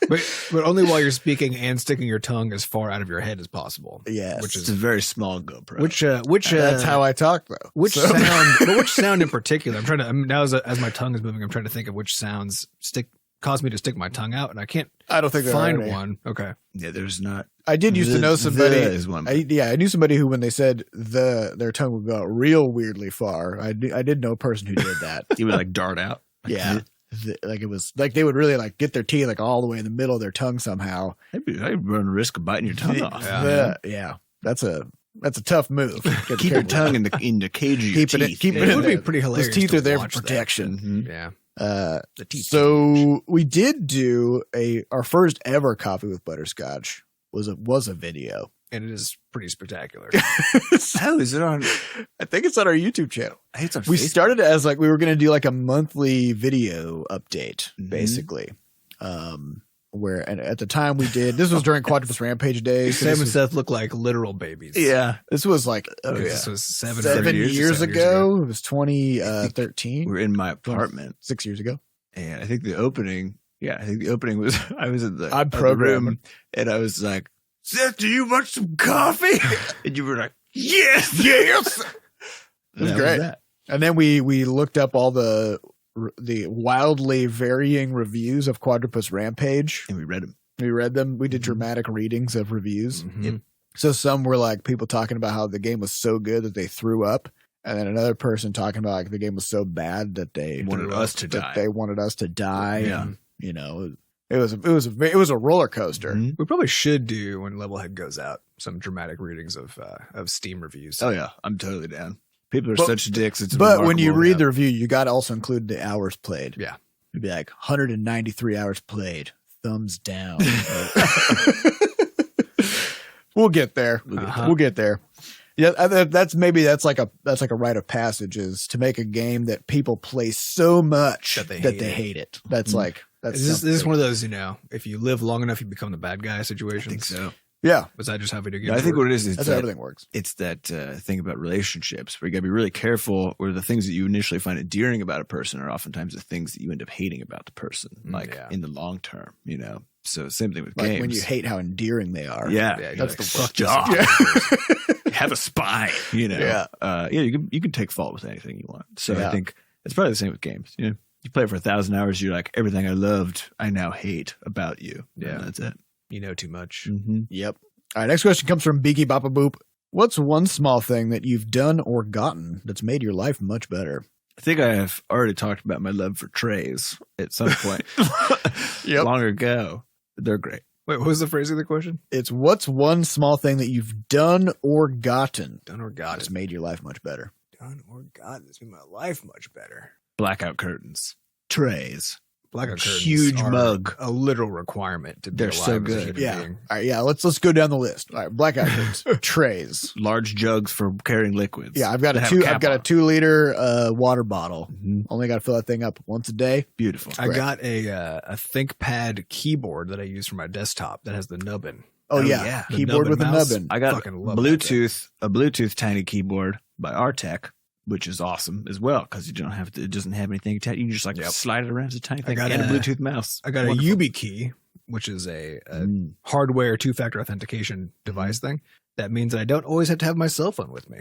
but only while you're speaking and sticking your tongue as far out of your head as possible. Yes. Which It's is a very small GoPro. which That's how I talk, though. which So- sound but which sound in particular? I'm trying to now as my tongue is moving, I'm trying to think of which sounds cause me to stick my tongue out, and I can't I don't think there are find any. one. Okay. yeah, there's not. I did used to know somebody. Is one. I knew somebody who, when they said their tongue would go out real weirdly far. I did know a person who did that. He would like dart out. Yeah. Like it was like they would really like get their teeth like all the way in the middle of their tongue somehow. I'd run the risk of biting your tongue off. Yeah. That's a tough move. Keep your tongue in the cage of your teeth. Keep It it in would be there. pretty hilarious. Those teeth to are there for watch that. protection. Mhm. Yeah. The teeth So we did do our first ever coffee with Butterscotch was a video. And it is pretty spectacular. How is it on? I think it's on our YouTube channel. I think it's on We Facebook. started it as like we were going to do like a monthly video update, Mhm. basically. And at the time we did, this was during Quadrupus Rampage days. Sam and Seth look like literal babies. Yeah. This was like This was seven 7 years years ago. It was 2013, We're in my apartment, 6 years ago. and I think the opening was I was in the I'm other programming. room, and I was like, Seth, do you want some coffee? And you were like, yes, yes. It was great. And then we looked up all the wildly varying reviews of Quadrupus Rampage. And we read them. We read them. We did dramatic readings of reviews. Mhm. So some were like people talking about how the game was so good that they threw up. and then another person talking about like the game was so bad that they wanted us to die. They wanted us to die. Yeah. And, you know, it was a roller coaster. Mhm. We probably should do, when Levelhead goes out, some dramatic readings of Steam reviews. Oh yeah, I'm totally down. People are But- such dicks. It's But when you remarkable. read the review, you got to also include the hours played. Yeah. It'd be like 193 hours played. Thumbs down. We'll get there. Uh-huh. We'll get there. Yeah, that's like a rite of passage, is to make a game that people play so much That they hate it. Mm-hmm. That's like that's Is this something. one of those, if you live long enough, you become the bad guy I situations? think so. Yeah, Was that just how video games I think work? what it is that's that how everything works. it's that thing about relationships where you got to be really careful, where the things that you initially find endearing about a person are oftentimes the things that you end up hating about the person, like Yeah. in the long term, So same thing with Like games. when you hate how endearing they are. yeah, Yeah, that's that's the fuck Stop. this. have a spine, Yeah. You can take fault with anything you want. So Yeah. I think it's probably the same with games. You play it for 1,000 hours, you're like, everything I loved, I now hate about you. Yeah. And that's it. You know too much. Mm-hmm. Yep. All right. Next question comes from Beekie Boppaboop. What's one small thing that you've done or gotten that's made your life much better? I think I have already talked about my love for trays at some point Yep. long ago. They're great. Wait, what was the phrase of the question? It's what's one small thing that you've done or gotten Done or got that's it. made your life much better? Done or got it. It's made my life much better. Blackout curtains, trays, Blackout curtains huge are mug. a literal requirement to be They're alive so as a good. human Yeah. being. All right. Yeah. Let's go down the list. All right. Blackout curtains, trays. large jugs for carrying liquids. Yeah. I've got that a have two. cap I've got a on. 2-liter water bottle. Mhm. Only got to fill that thing up once a day. Beautiful. I Correct. got a ThinkPad keyboard that I use for my desktop that has the nubbin. Oh, Oh, yeah. yeah. The Keyboard with nubbin a mouse. nubbin. I got Fucking love that thing. a Bluetooth tiny keyboard by Artec, which is awesome as well because you don't have to. It doesn't have anything attached. You can just Yep. slide it around. It's a tiny thing. got And a a- Bluetooth mouse. I got Wonderful. a YubiKey, which is a Mm. hardware two-factor authentication device thing. That means that I don't always have to have my cell phone with me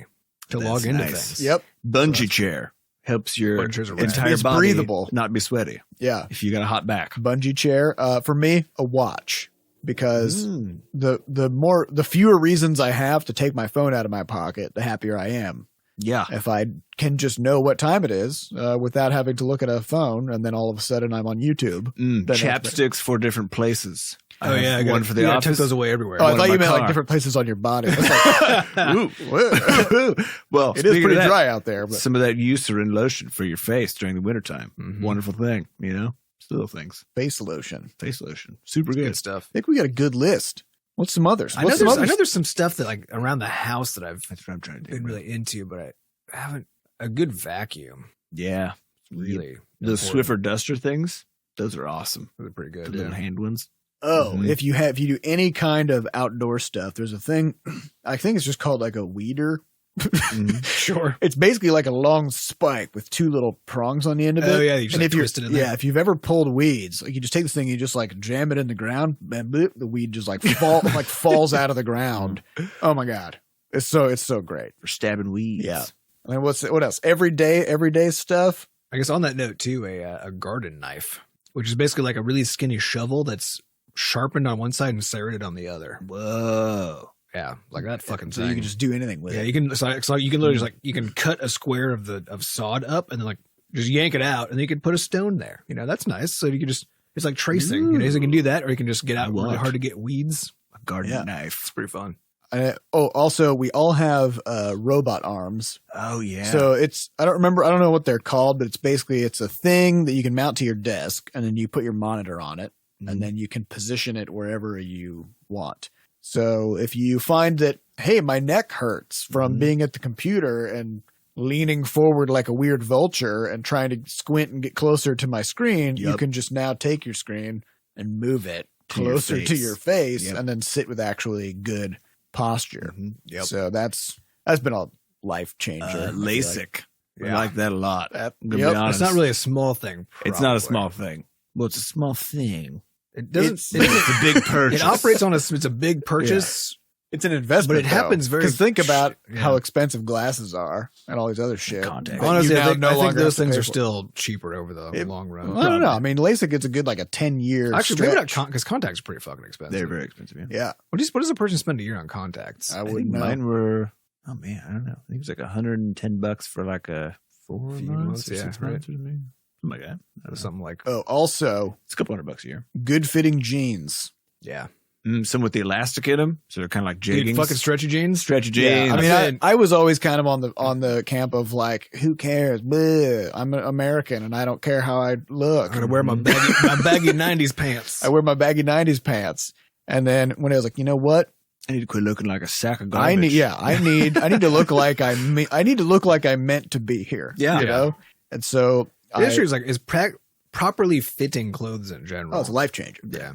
to That's log into nice. things. Yep. Bungee chair helps your Bungee chairs are rad. entire It's body breathable. not be sweaty Yeah. if you got a hot back. Bungee chair. For me, a watch, because Mm. the fewer reasons I have to take my phone out of my pocket, the happier I am. Yeah. If I can just know what time it is without having to look at a phone, and then all of a sudden I'm on YouTube. Mm. Then Chapsticks for different places. Oh I yeah, have one for the I office. took those away everywhere. Oh, I One thought in you my meant like car. different places on your body. It's like, Ooh. whoa. Well, It is speaking pretty of that, dry out there, but some of that Eucerin lotion for your face during the wintertime. Mhm. Wonderful thing, Little things. face lotion. Face lotion. Super good. Good stuff. I think we got a good list. What's some others? I know, What's some there's, I others? know there's some stuff that like around the house that I've That's what I'm trying to do. been really into, but I haven't. A good vacuum, Yeah. really. Those important. Swiffer Duster things, those are awesome. Those are pretty The good. little Yeah. hand ones. Oh, Mhm. if you do any kind of outdoor stuff, there's a thing. I think it's just called like a weeder. Sure. It's basically like a long spike with two little prongs on the end of it. Oh yeah, you just And like, if you're, twist it in there. yeah, if you've ever pulled weeds, like you just take this thing, you just like jam it in the ground, and bloop, the weed just like falls out of the ground. Oh my god, it's so great. For stabbing weeds. Yeah. And what else? Everyday stuff. I guess on that note too, a garden knife, which is basically like a really skinny shovel that's sharpened on one side and serrated on the other. Whoa. Yeah, like that fucking So thing. you can just do anything with yeah, it. you can. So you can literally just like you can cut a square of sod up and then like just yank it out, and then you can put a stone there. That's nice. So you can just it's like tracing. So you can do that, or you can just get out really want. hard to get weeds. A garden Yeah. knife. It's pretty fun. Also, we all have robot arms. Oh, yeah. So I don't know what they're called, but it's a thing that you can mount to your desk, and then you put your monitor on it, and then you can position it wherever you want. So if you find that, hey, my neck hurts from being at the computer and leaning forward like a weird vulture and trying to squint and get closer to my screen, you Yep. can just now take your screen and move it To your closer to face. your face Yep. and then sit with actually good posture. Yep. So that's been a life changer. I feel like. LASIK. I Yeah. like that a lot. I'm gonna Yep. be honest. It's not really a small thing. It's not a probably. small thing. Well, it's a small thing. It doesn't. It's a big purchase. It operates on it's a big purchase. It's an investment, But it happens very- Because think about Yeah. how expensive glasses are and all these other shit. Contacts. that you Honestly, now I think no longer those have to things pay are for. still cheaper over the long run. I don't know. I mean, LASIK gets a good like a 10-year Actually, maybe not stretch. because contacts are pretty fucking expensive. They're very expensive. Yeah. Yeah, What does a person spend a year on contacts? I I wouldn't think know. mine were Oh man, I don't know. I think it was like $110 for like a 4 Few months months, or yeah, 6 right. months or something. Something like that. I don't know. Something like, Oh, also It's a couple $100 a year. good fitting jeans. yeah. Some with the elastic in them, so they're kind of like Dude, jeggings. fucking stretchy jeans. Stretchy jeans. I mean, said- I was always kind of on the camp of like, who cares? Bleh, I'm an American and I don't care how I look. I'm gonna wear my baggy 90s pants. I wear my baggy 90s pants. And then when I was like, you know what? I need to quit looking like a sack of garbage. I need to look like I need to look like I'm meant to be here. Yeah. You know? And so The issue is like properly fitting clothes in general. oh, it's a life changer. Yeah.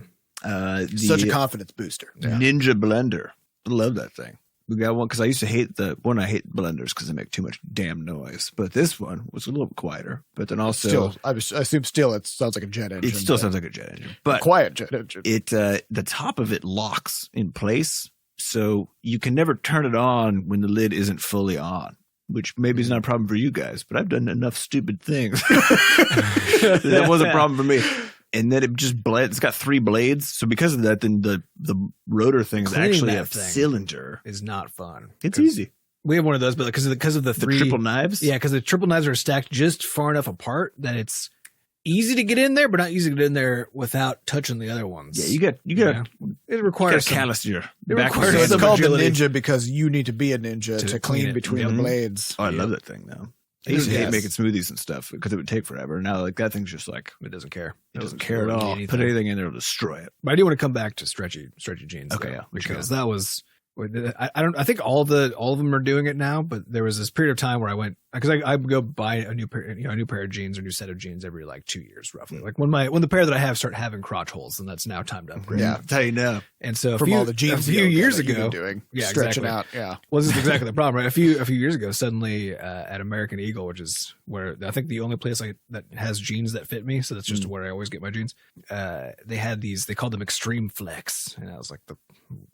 Such a confidence booster. Yeah. Ninja blender. I love that thing. We got one because I used to hate I hate blenders because they make too much damn noise. But this one was a little quieter. But then also, Still, I assume still it sounds like a jet engine. it still but sounds like a jet engine. But quiet jet engine. it the top of it locks in place, so you can never turn it on when the lid isn't fully on. Which maybe is not a problem for you guys, but I've done enough stupid things. That was a problem for me. And then it just blades. It's got 3 blades, so because of that, then the rotor thing is Cleaning actually that a thing cylinder. Is not fun. It's 'Cause easy. We have one of those, but because of the The 3 triple knives. Yeah, because the triple knives are stacked just far enough apart that it's easy to get in there, but not easy to get in there without touching the other ones. Yeah, you got It you requires got callous your it back. requires So it's some called the agility. ninja because you need to be a ninja To to clean clean it. between Yep. the blades. Oh, I love that thing though. I used to hate Yes. making smoothies and stuff because it would take forever. Now, like that thing's just like It doesn't care. it doesn't care at all. Put anything in there, it'll destroy it. But I do want to come back to stretchy jeans. Okay, though, yeah, because that was. I think all of them are doing it now, but there was this period of time where I went because I go buy a new pair of jeans or a new set of jeans every like 2 years roughly. Like when the pair that I have start having crotch holes, then that's now time to upgrade. Yeah. That's how you know. And so From all the jeans a few yoga years that you've been ago, doing, yeah, stretching exactly. out. Yeah. Well, this is exactly the problem, right? A few years ago, suddenly at American Eagle, which is where I think the only place that has jeans that fit me, so that's just where I always get my jeans. They had these, they called them Extreme Flex, and I was like,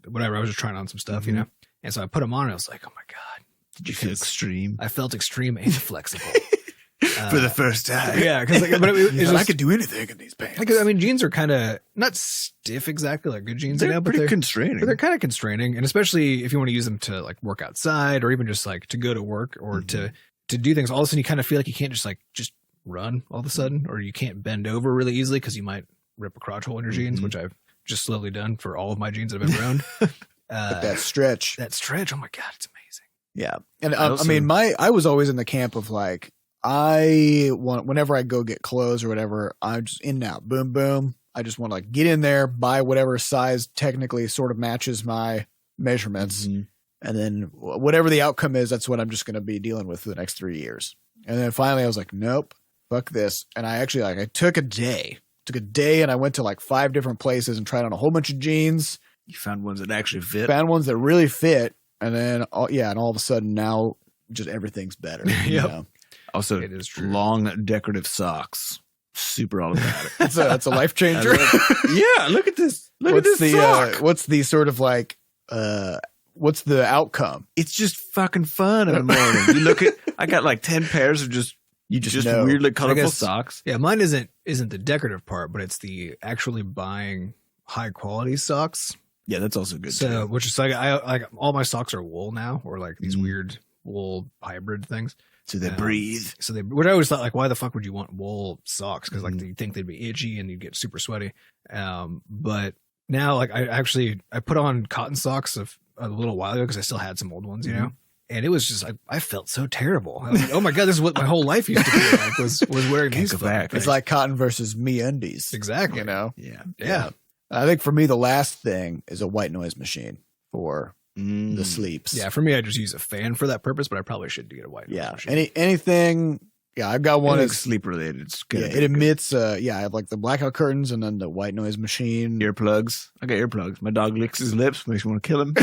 whatever. I was just trying on some stuff, you know. And so I put them on, and I was like, oh my god, Did you feel extreme I felt extreme and flexible for the first time? Yeah, because I could do anything in these pants. I mean, jeans are kind of not stiff exactly like good jeans, They're you know, but pretty they're constraining. But they're kind of constraining, and especially if you want to use them to like work outside or even just like to go to work or to do things. All of a sudden, you kind of feel like you can't just run all of a sudden, or you can't bend over really easily because you might rip a crotch hole in your jeans, which I've just slowly done for all of my jeans that I've ever owned. But that stretch. That stretch, oh my god, it's amazing. Yeah. And I mean, I was always in the camp of like, whenever I go get clothes or whatever, I'm just in and out, boom, boom. I just want to like get in there, buy whatever size technically sort of matches my measurements. And then whatever the outcome is, that's what I'm just going to be dealing with for the next 3 years. And then finally I was like, nope, fuck this. And I actually I took a day and I went to like 5 different places and tried on a whole bunch of jeans. You found ones that actually fit. Found ones that really fit. And then, and all of a sudden now just everything's better. Yep. You know? Also, It is true. long decorative socks. Super all about it. That's a life changer. Yeah, look at this. Look at this sock. What's the sort of like, what's the outcome? It's just fucking fun in the morning. You look at, I got like 10 pairs of just know. weirdly colorful guess- socks. Yeah, mine isn't the decorative part, but it's the actually buying high quality socks. Yeah, that's also good. So, too. which is like I like all my socks are wool now, or like these weird wool hybrid things. So they breathe. So what I always thought, like, why the fuck would you want wool socks? Because like you think they'd be itchy and you'd get super sweaty. But now, like, I put on cotton socks a little while ago because I still had some old ones, you know. And it was just like I felt so terrible. I was like, oh my god, this is what my whole life used to be like. Was wearing these go fucking back. things. It's like cotton versus MeUndies. Exactly. You know? Yeah. Yeah. I think for me, the last thing is a white noise machine for the sleeps. Yeah, for me, I just use a fan for that purpose, but I probably should get a white noise Yeah. machine. Anything. Yeah, I've got one. Anything It's sleep related. It's good. it emits. I have like the blackout curtains and then the white noise machine. Earplugs. I got earplugs. My dog licks his lips, makes me want to kill him.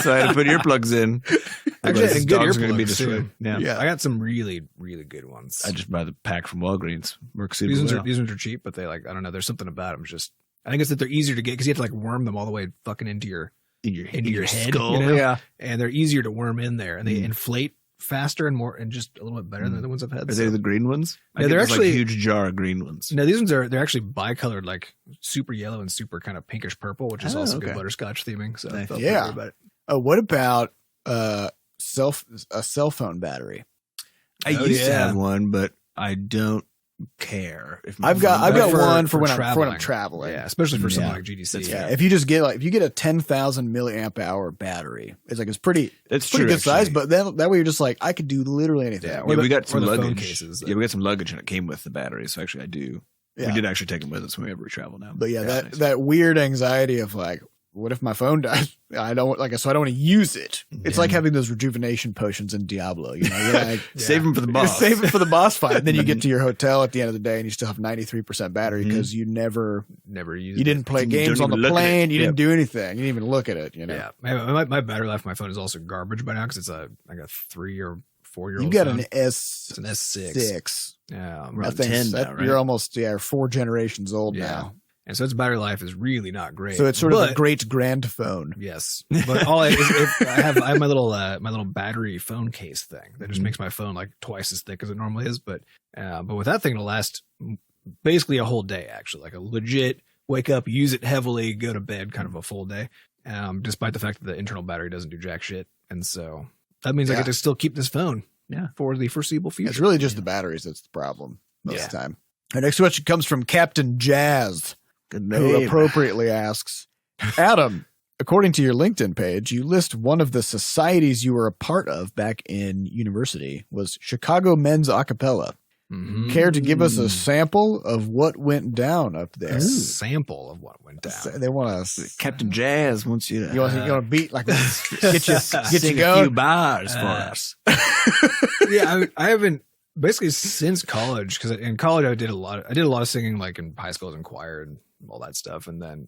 So I had to put earplugs in. Actually, Otherwise, and his good dog's gonna be earplugs, destroyed. too. Yeah. I got some really, really good ones. I just buy the pack from Walgreens. Works super These well. ones are cheap, but they like, I don't know. There's something about them. Just, I think it's that they're easier to get because you have to like worm them all the way fucking into your in your head, skull. you know? Yeah. And they're easier to worm in there, and they inflate faster and more, and just a little bit better than the ones I've had. Are they the green ones? Yeah, I they're get this, actually- like, huge jar of green ones. No, these ones they're actually bicolored, like super yellow and super kind of pinkish purple, which is Oh, also okay. good butterscotch theming. So I Nice. felt Yeah. pretty good about it. What about a cell phone battery. I used to have one, but I don't care. If I've got one for when I'm traveling. Yeah, especially for something like GDC. Yeah, if you just get if you get a 10,000 milliamp hour battery, it's pretty good size. But then that way you're just like, I could do literally anything. Yeah, we got some luggage cases. Yeah, we got some luggage and it came with the battery. So actually, I do. Yeah. We did actually take them with us whenever we travel now. But that weird anxiety of like, what if my phone dies? I don't want to use it. It's like having those rejuvenation potions in Diablo. You know, you're like, save them for the boss. Save it for the boss fight. And then you get to your hotel at the end of the day and you still have 93% battery because you never used you didn't play games on the plane. You didn't do anything. You didn't even look at it. You know. Yeah. My battery life on my phone is also garbage by now because it's like a 3 or 4 year old. You got phone. It's an S6. Yeah, around 10 now, right? You're almost 4 generations old now. And so its battery life is really not great. So it's sort of a great grand phone. Yes, but all I have my little battery phone case thing that just makes my phone like twice as thick as it normally is. But with that thing, it'll last basically a whole day. Actually, like a legit wake up, use it heavily, go to bed, kind of a full day. Despite the fact that the internal battery doesn't do jack shit, and so that means I get to still keep this phone for the foreseeable future. It's really just the batteries that's the problem most of the time. Our next question comes from Captain Jazz, who appropriately asks, Adam, according to your LinkedIn page, you list one of the societies you were a part of back in university was Chicago Men's Acapella. Mm-hmm. Care to give us a sample of what went down up there? A sample of what went down. They want us. Captain Jazz wants you to. You want to beat like get you going. A few bars for us. Yeah, I haven't. Basically, since college, because in college I did a lot of singing, like in high school, in choir and all that stuff, and then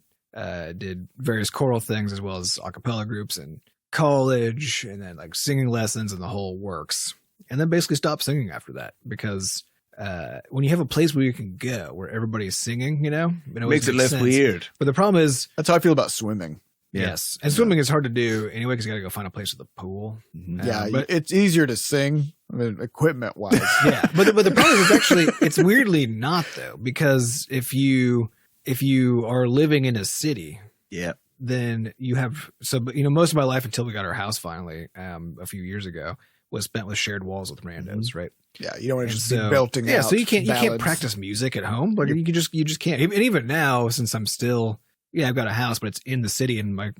did various choral things as well as a cappella groups in college, and then like singing lessons and the whole works. And then basically stopped singing after that because when you have a place where you can go where everybody's singing, it makes it less weird. But the problem is, that's how I feel about swimming. Yes, and swimming is hard to do anyway because you got to go find a place with a pool. Mm-hmm. But it's easier to sing. I mean, equipment wise. Yeah, but the problem is it's weirdly not though, because if you are living in a city, then you have most of my life until we got our house finally a few years ago was spent with shared walls with randos, right? Yeah, you don't want to just be belting out. Yeah, so you can't practice music at home, but you just can't. And even now, since I'm still I've got a house, but it's in the city, and my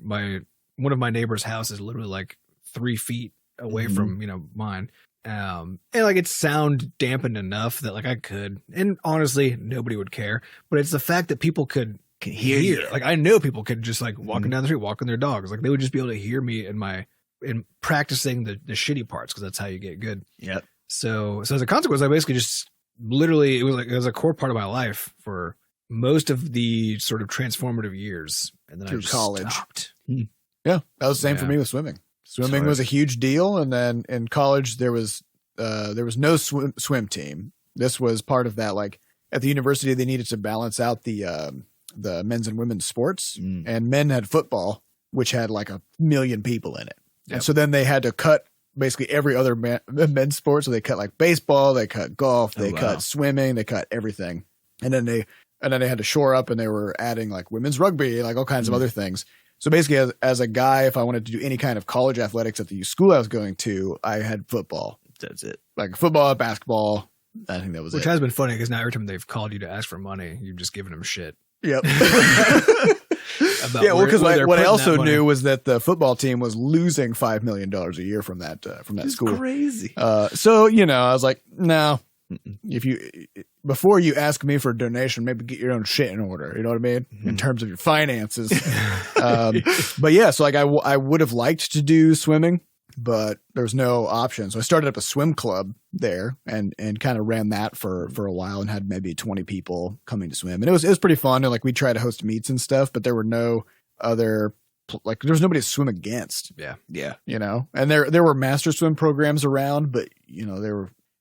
one of my neighbor's house is literally like 3 feet away from mine. And like it's sound dampened enough that like I could, and honestly nobody would care, but it's the fact that people can hear. Like I know people could just like walking down the street, walking their dogs, like they would just be able to hear me in practicing the shitty parts, because that's how you get good. Yep. So as a consequence, I basically just literally it was a core part of my life for most of the sort of transformative years, and then I just stopped. Yeah, that was the same for me with swimming. Swimming was a huge deal, and then in college there was no swim team. This was part of that. Like at the university, they needed to balance out the men's and women's sports, and men had football, which had like 1 million people in it, and so then they had to cut basically every other men's sport. So they cut like baseball, they cut golf, they cut swimming, they cut everything, and then they had to shore up, and they were adding like women's rugby, like all kinds of other things. So basically, as a guy, if I wanted to do any kind of college athletics at the school I was going to, I had football. That's it. Like football, basketball. I think that was Which has been funny because now every time they've called you to ask for money, you've just given them shit. Yep. Because what I also knew was that the football team was losing $5 million a year from that school. Crazy. So I was like, no. Before you ask me for a donation, maybe get your own shit in order. You know what I mean? In terms of your finances. But yeah, so like I would have liked to do swimming, but there's no option. So I started up a swim club there and kind of ran that for a while and had maybe 20 people coming to swim. And it was pretty fun. And like we tried to host meets and stuff, but there were no other, like there was nobody to swim against. Yeah. Yeah. And there were master swim programs around, but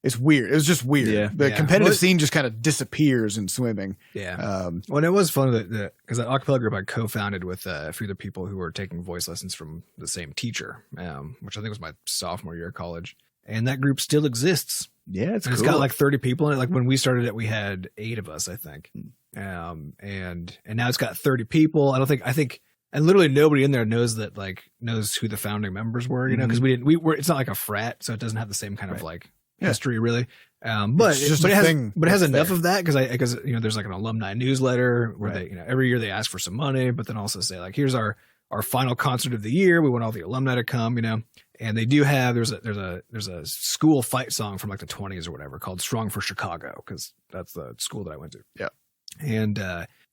it's weird. It was just weird. Yeah. The competitive scene just kind of disappears in swimming. Yeah. Well, it was fun because that acapella group I co-founded with a few of the people who were taking voice lessons from the same teacher, which I think was my sophomore year of college. And that group still exists. Yeah, it's cool. It's got like 30 people in it. Like when we started it, we had 8 of us, I think. And now it's got 30 people. I think And literally nobody in there knows who the founding members were, you know, because it's not like a frat, so it doesn't have the same kind of like history really. But it has enough of that because you know, there's like an alumni newsletter where they, you know, every year they ask for some money, but then also say like, here's our final concert of the year. We want all the alumni to come, you know, and they do have, there's a school fight song from like the 20s or whatever called Strong for Chicago. Cause that's the school that I went to. Yeah.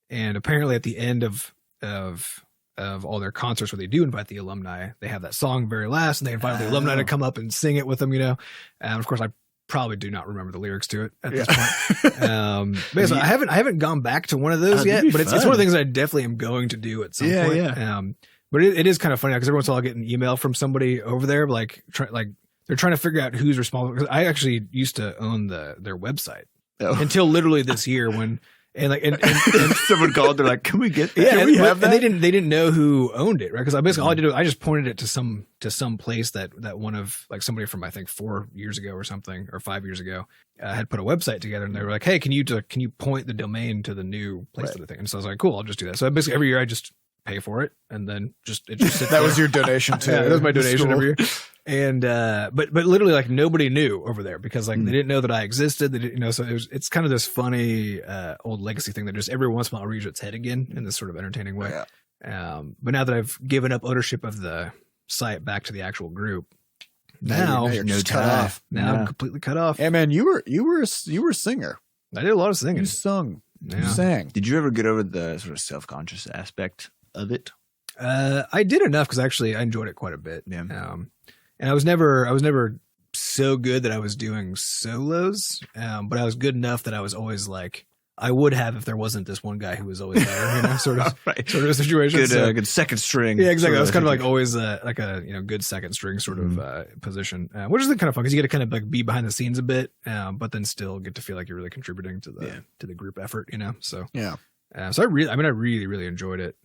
And apparently at the end of all their concerts where they do invite the alumni, they have that song very last and they invite the alumni to come up and sing it with them, you know? And of course I probably do not remember the lyrics to it at this point. Basically, I haven't gone back to one of those yet, but it's one of the things I definitely am going to do at some point. Yeah. But it is kind of funny because every once in a while I get an email from somebody over there, like they're trying to figure out who's responsible. Because I actually used to own their website until literally this year when. And someone called, they're like, "Can we get that? Yeah, and they didn't know who owned it, right? Because basically all I did was I just pointed it to some place that one of like somebody from I think 4 years ago or something or 5 years ago had put a website together, and they were like, "Hey, can you point the domain to the new place to the thing?" And so I was like, "Cool, I'll just do that." So basically every year I just pay for it, and then it just sits that was your donation too. Yeah, that was my donation every year. And but literally like nobody knew over there because like they didn't know that I existed. They didn't, you know, so it's kind of this funny old legacy thing that just every once in a while rears its head again in this sort of entertaining way. Yeah. But now that I've given up ownership of the site back to the actual group, now you're just cut off. Now I'm completely cut off. Yeah, man, you were a singer. I did a lot of singing. You sung. Yeah. You sang. Did you ever get over the sort of self-conscious aspect of it? I did enough because actually I enjoyed it quite a bit. Yeah. And I was never so good that I was doing solos, but I was good enough that I was always like I would have if there wasn't this one guy who was always there, you know, sort of a situation. Good second string. Yeah, exactly. I was kind of like always like a good second string sort of position, which is kind of fun because you get to kind of like be behind the scenes a bit, but then still get to feel like you're really contributing to the group effort, you know. So yeah. So I really enjoyed it,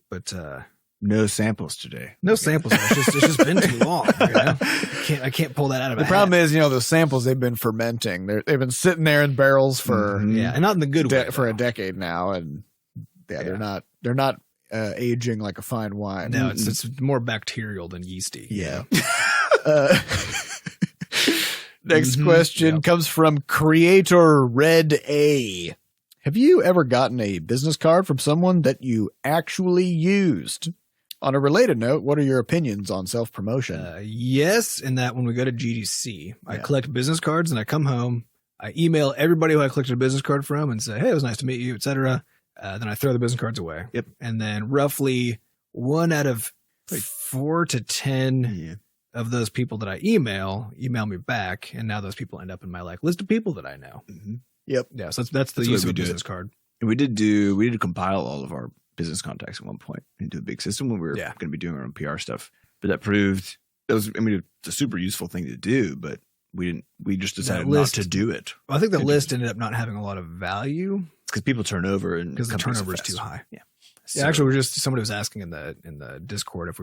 but. No samples today. No samples. It's just been too long. You know? I can't pull that out of the problem is, you know, those samples they've been fermenting. They've been sitting there in barrels for and not in the good way for a decade now, and they're not aging like a fine wine. No, it's more bacterial than yeasty. Yeah. Next question comes from CreatorRedA. Have you ever gotten a business card from someone that you actually used? On a related note, what are your opinions on self-promotion? Yes, in that when we go to GDC, I collect business cards and I come home, I email everybody who I collected a business card from and say, hey, it was nice to meet you, etc. Then I throw the business cards away. Yep. And then roughly 1 out of 4 to 10 of those people that I email me back, and now those people end up in my like list of people that I know. Mm-hmm. Yep. Yeah, so that's the use of a business card. And we did compile all of our business contacts at one point into a big system when we were going to be doing our own PR stuff. But that proved it's a super useful thing to do, but we just decided not to do it. I think the list ended up not having a lot of value. It's because people turn over and because the turnover is too high. Yeah. So, yeah, actually, somebody was asking in the Discord if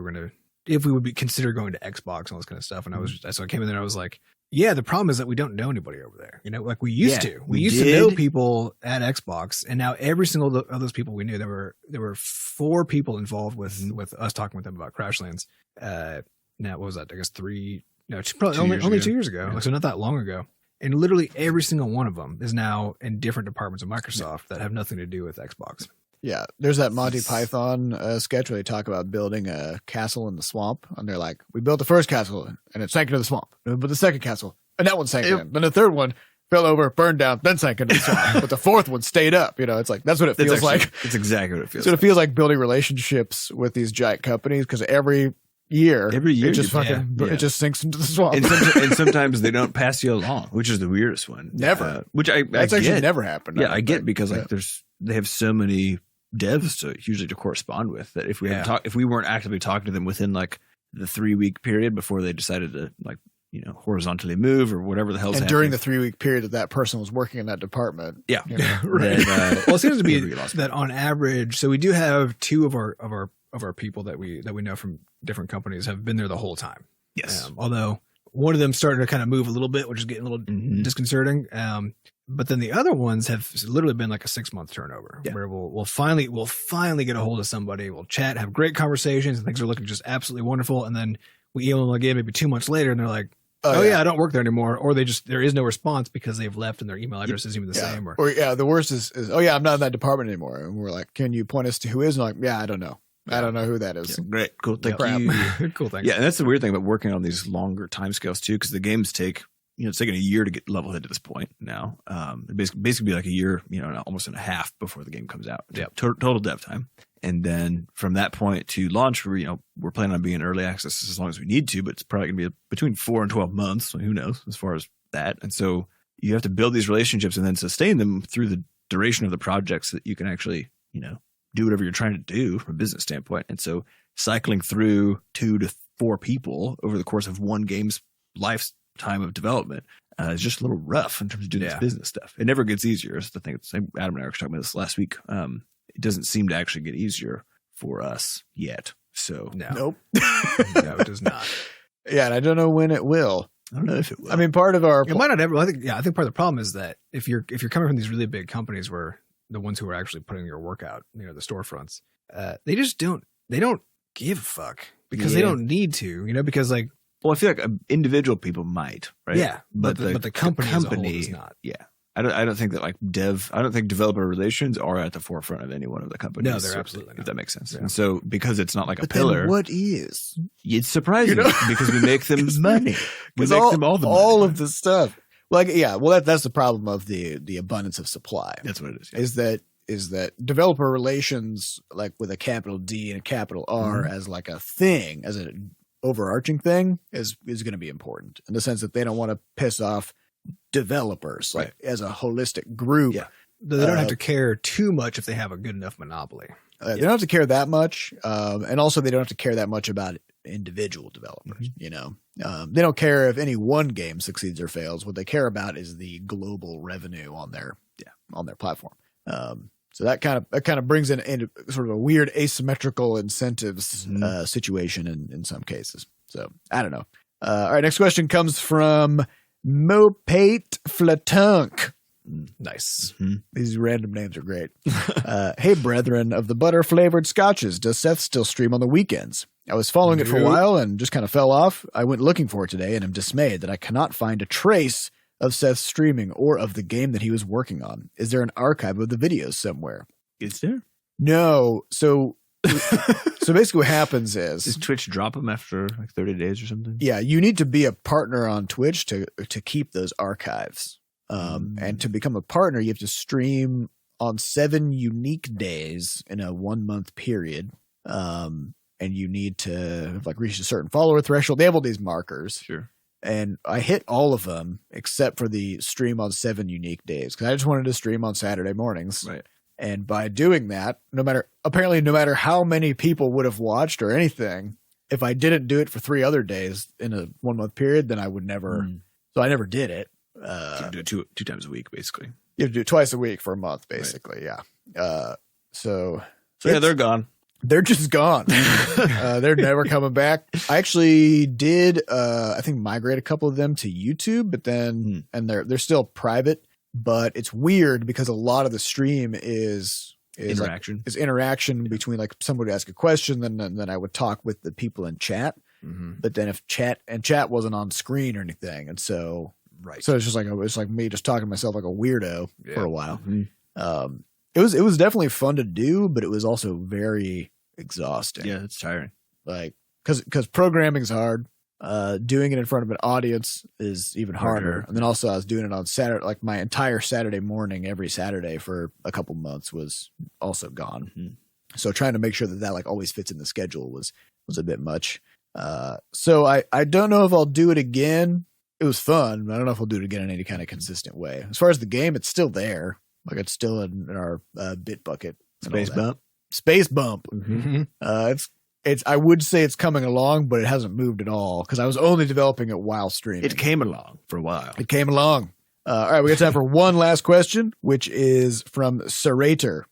we would consider going to Xbox and all this kind of stuff. And so I came in there and I was like, yeah, the problem is that we don't know anybody over there. You know, like we used to. We used to know people at Xbox, and now every single of those people we knew, there were 4 people involved with us talking with them about Crashlands. Now, what was that? I guess 3. No, probably only 2 years ago. So not that long ago. And literally every single one of them is now in different departments of Microsoft that have nothing to do with Xbox. Yeah, there's that Monty Python sketch where they talk about building a castle in the swamp, and they're like, "We built the first castle, and it sank into the swamp. But the second castle, and that one sank in. Then the third one fell over, burned down, then sank into the swamp. But the fourth one stayed up. You know, it's like that's what it feels like. It's exactly what it feels. So it feels like building relationships with these giant companies because every year it just it just sinks into the swamp. And sometimes they don't pass you along, which is the weirdest one. Never, that's actually never happened. Yeah, I get because like they have so many devs to correspond with that if we weren't actively talking to them within like the 3-week period before they decided to like, you know, horizontally move or whatever the hell's happening. During the 3-week period that person was working in that department. Yeah. You know, right. Well, it seems to be that on average, so we do have 2 of our people that we know from different companies have been there the whole time. Yes. Although one of them starting to kind of move a little bit, which is getting a little disconcerting. But then the other ones have literally been like a 6-month turnover where we'll finally get a hold of somebody. We'll chat, have great conversations, and things are looking just absolutely wonderful. And then we email them again maybe 2 months later, and they're like, oh yeah, I don't work there anymore. Or there is no response because they've left and their email address isn't even the same. Or the worst is, oh yeah, I'm not in that department anymore. And we're like, can you point us to who is? And I'm like, yeah, I don't know. I don't know who that is. Yeah, great. Cool. Thank you. Cool. Thanks. Yeah. And that's the weird thing about working on these longer timescales too, because the games take, it's taken a year to get Levelhead to this point now. It basically be like a year, almost and a half before the game comes out. Yeah. Total dev time. And then from that point to launch, we're planning on being in early access as long as we need to, but it's probably going to be between 4 and 12 months. So who knows as far as that. And so you have to build these relationships and then sustain them through the duration of the project so that you can actually, do whatever you're trying to do from a business standpoint. And so cycling through 2 to 4 people over the course of one game's lifetime of development is just a little rough in terms of doing this business stuff. It never gets easier. It's the thing. Adam and I were talking about this last week. It doesn't seem to actually get easier for us yet. So nope. No, it does not. Yeah, and I don't know when it will. I don't know if it will. I mean, part of our it might not ever. I think part of the problem is that if you're coming from these really big companies where the ones who are actually putting your work out, the storefronts, they just don't give a fuck because they don't need to, because like. Well, I feel like individual people might, right? Yeah, but the company as a whole is not. Yeah. I don't think that I don't think developer relations are at the forefront of any one of the companies. No, they're absolutely not. If that makes sense. Yeah. And so because it's not like a but pillar. Then what is? It's surprising because we make them money. We make them all the money. All of the stuff. That's the problem of the abundance of supply. That's what it is. Yeah. Is that developer relations, like with a capital D and a capital R, as like a thing, as an overarching thing, is going to be important in the sense that they don't want to piss off developers like as a holistic group. Yeah. They don't have to care too much if they have a good enough monopoly. They don't have to care that much. And also they don't have to care that much about individual developers. Mm-hmm. They don't care if any one game succeeds or fails. What they care about is the global revenue on their platform. So that kind of brings in sort of a weird asymmetrical incentives situation in some cases. So I don't know. All right, next question comes from Mopate Flatunk. Nice. Mm-hmm. These random names are great. Hey, brethren of the butter-flavored scotches, does Seth still stream on the weekends? I was following it for a while and just kind of fell off. I went looking for it today and am dismayed that I cannot find a trace of Seth's streaming or of the game that he was working on. Is there an archive of the videos somewhere? Is there? No. So basically what happens is... Does Twitch drop them after like 30 days or something? Yeah, you need to be a partner on Twitch to keep those archives. And to become a partner, you have to stream on 7 unique days in a 1-month period. And you need to reach a certain follower threshold. They have all these markers. Sure. And I hit all of them except for the stream on 7 unique days because I just wanted to stream on Saturday mornings. Right. And by doing that, no matter how many people would have watched or anything, if I didn't do it for 3 other days in a 1-month period, then I would never. So I never did it. You do it two times a week, basically. You have to do it twice a week for a month, basically. Right. Yeah. So yeah, they're gone. They're just gone. They're never coming back. I actually did, I think, migrate a couple of them to YouTube, but then, and they're still private, but it's weird because a lot of the stream is interaction. Is interaction between somebody would ask a question, then I would talk with the people in chat. Mm-hmm. But then if chat wasn't on screen or anything, and so so it's just like me just talking to myself like a weirdo for a while. Mm-hmm. It was definitely fun to do, but it was also very exhausting. Yeah, it's tiring. Because programming's hard. Doing it in front of an audience is even harder. And then also I was doing it on Saturday, my entire Saturday morning, every Saturday for a couple months was also gone. Mm-hmm. So trying to make sure that always fits in the schedule was a bit much. So I don't know if I'll do it again. It was fun, but I don't know if I'll do it again in any kind of consistent way. As far as the game, it's still there. It's still in our bit bucket. Space bump. Mm-hmm. I would say it's coming along, but it hasn't moved at all because I was only developing it while streaming. It came along for a while. It came along. All right, we got time for one last question, which is from Serator.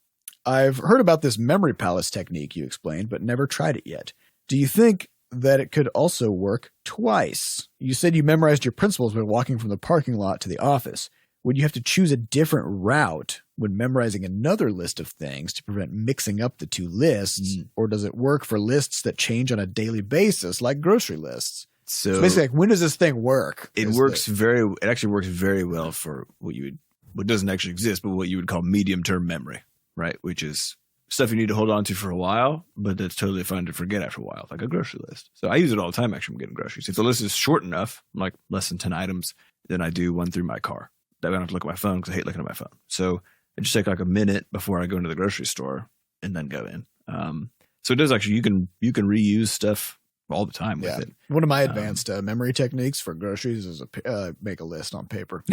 I've heard about this memory palace technique you explained, but never tried it yet. Do you think that it could also work twice? You said you memorized your principles by walking from the parking lot to the office. would you have to choose a different route when memorizing another list of things to prevent mixing up the two lists? Or does it work for lists that change on a daily basis, like grocery lists? So basically, like, when does this thing work? It actually works very well for what doesn't actually exist, but what you would call medium-term memory, right? Which is stuff you need to hold on to for a while, but that's totally fine to forget after a while, like a grocery list. So I use it all the time, actually, when getting groceries. If the list is short enough, like less than 10 items, then I do one through my car. I don't have to look at my phone because I hate looking at my phone. So I just take like a minute before I go into the grocery store and then go in. So it does actually, you can reuse stuff all the time with it. One of my advanced memory techniques for groceries is make a list on paper.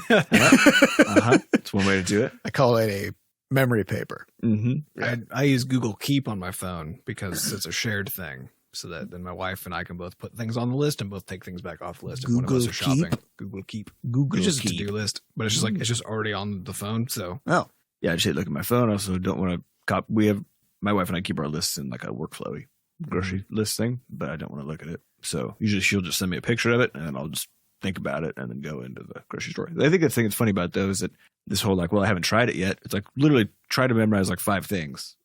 It's one way to do it. I call it a memory paper. I use Google Keep on my phone because it's a shared thing, so that then my wife and I can both put things on the list and both take things back off the list. If one of us are shopping. Google Keep. It's just a to-do list, but it's just like it's just already on the phone. So yeah, I just hate looking at my phone. I also don't want to my wife and I keep our lists in like a workflowy grocery list thing, but I don't want to look at it. So usually she'll just send me a picture of it, and then I'll just think about it and then go into the grocery store. I think the thing that's funny about those is that this whole like, well, I haven't tried it yet. It's like literally try to memorize like 5 things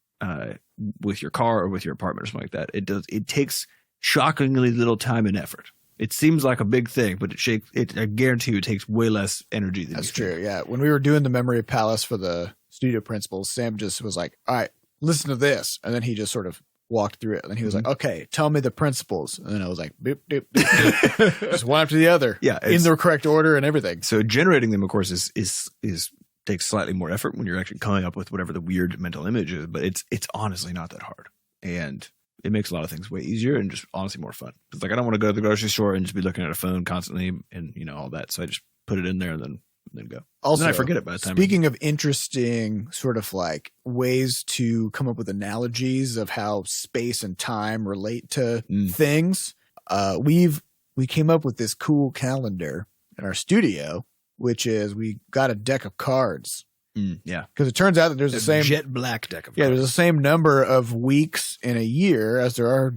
with your car or with your apartment or something like that. It takes shockingly little time and effort. It seems like a big thing, but I guarantee you it takes way less energy than That's true. Yeah. When we were doing the memory palace for the studio principals, Sam just was like, all right, listen to this. And then he just sort of walked through it. And then he was like, okay, tell me the principles. And then I was like, boop, doop, doop. Just one after the other. Yeah. In the correct order and everything. So generating them, of course, is takes slightly more effort when you're actually coming up with whatever the weird mental image is, but it's honestly not that hard. And it makes a lot of things way easier and just honestly more fun. It's like I don't want to go to the grocery store and just be looking at a phone constantly and all that. So I just put it in there and then go. Also, and then I forget it by the time. Speaking of interesting sort of like ways to come up with analogies of how space and time relate to things, we came up with this cool calendar in our studio, which is we got a deck of cards. Yeah, because it turns out that there's the same jet black deck of cards. Yeah, there's the same number of weeks in a year as there are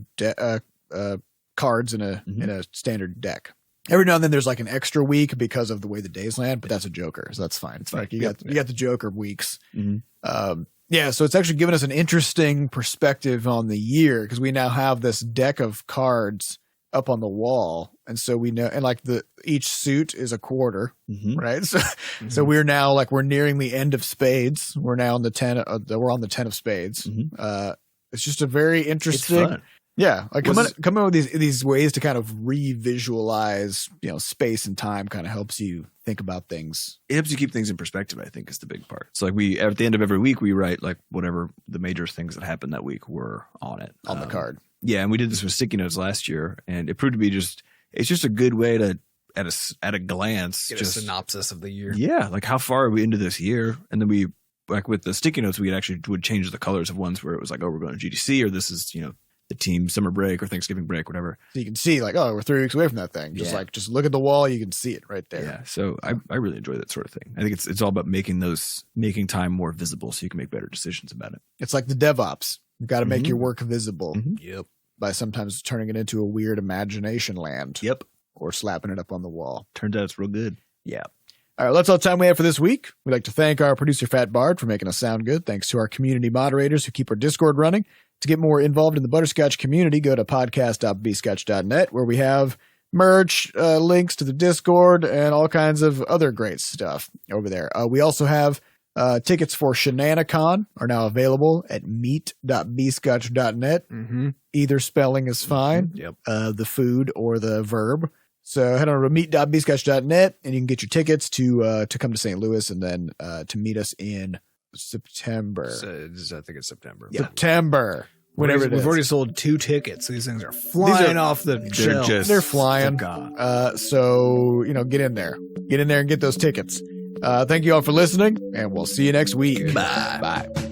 cards in a standard deck. Every now and then there's like an extra week because of the way the days land, but that's a joker, so that's fine. It's like you got the joker weeks. Yeah, so it's actually given us an interesting perspective on the year because we now have this deck of cards up on the wall, and so we know, and like each suit is a quarter, right? So so we're now like we're nearing the end of spades. We're now on the 10. We're on the 10 of spades. It's just a very interesting. It's fun. Yeah, like come up with these ways to kind of revisualize, space and time. Kind of helps you think about things. It helps you keep things in perspective, I think, is the big part. So like at the end of every week, we write like whatever the major things that happened that week were on it on the card. Yeah, and we did this with sticky notes last year, and it proved to be it's just a good way to at a glance get a synopsis of the year. Yeah, like how far are we into this year, and then we like with the sticky notes, we actually would change the colors of ones where it was like, oh, we're going to GDC, or this is the team summer break or Thanksgiving break, whatever. So you can see like, oh, we're 3 weeks away from that thing. Just look at the wall, you can see it right there. Yeah. So I really enjoy that sort of thing. I think it's all about making time more visible so you can make better decisions about it. It's like the DevOps. You've got to make your work visible. Yep. By sometimes turning it into a weird imagination land. Yep. Or slapping it up on the wall. Turns out it's real good. Yeah. All right, that's all the time we have for this week. We'd like to thank our producer, Fat Bard, for making us sound good. Thanks to our community moderators who keep our Discord running. To get more involved in the Butterscotch community, go to podcast.bscotch.net, where we have merch, links to the Discord, and all kinds of other great stuff over there. We also have tickets for Shenanicon are now available at meet.bscotch.net. Either spelling is fine. Yep. The food or the verb. So head on to meet.bscotch.net and you can get your tickets to come to St. Louis and then to meet us in September. I think it's September. Yeah. September. Whenever We've already sold 2 tickets. These things are flying off the shelves. They're flying. So, get in there. Get in there and get those tickets. Thank you all for listening, and we'll see you next week. Bye. Bye.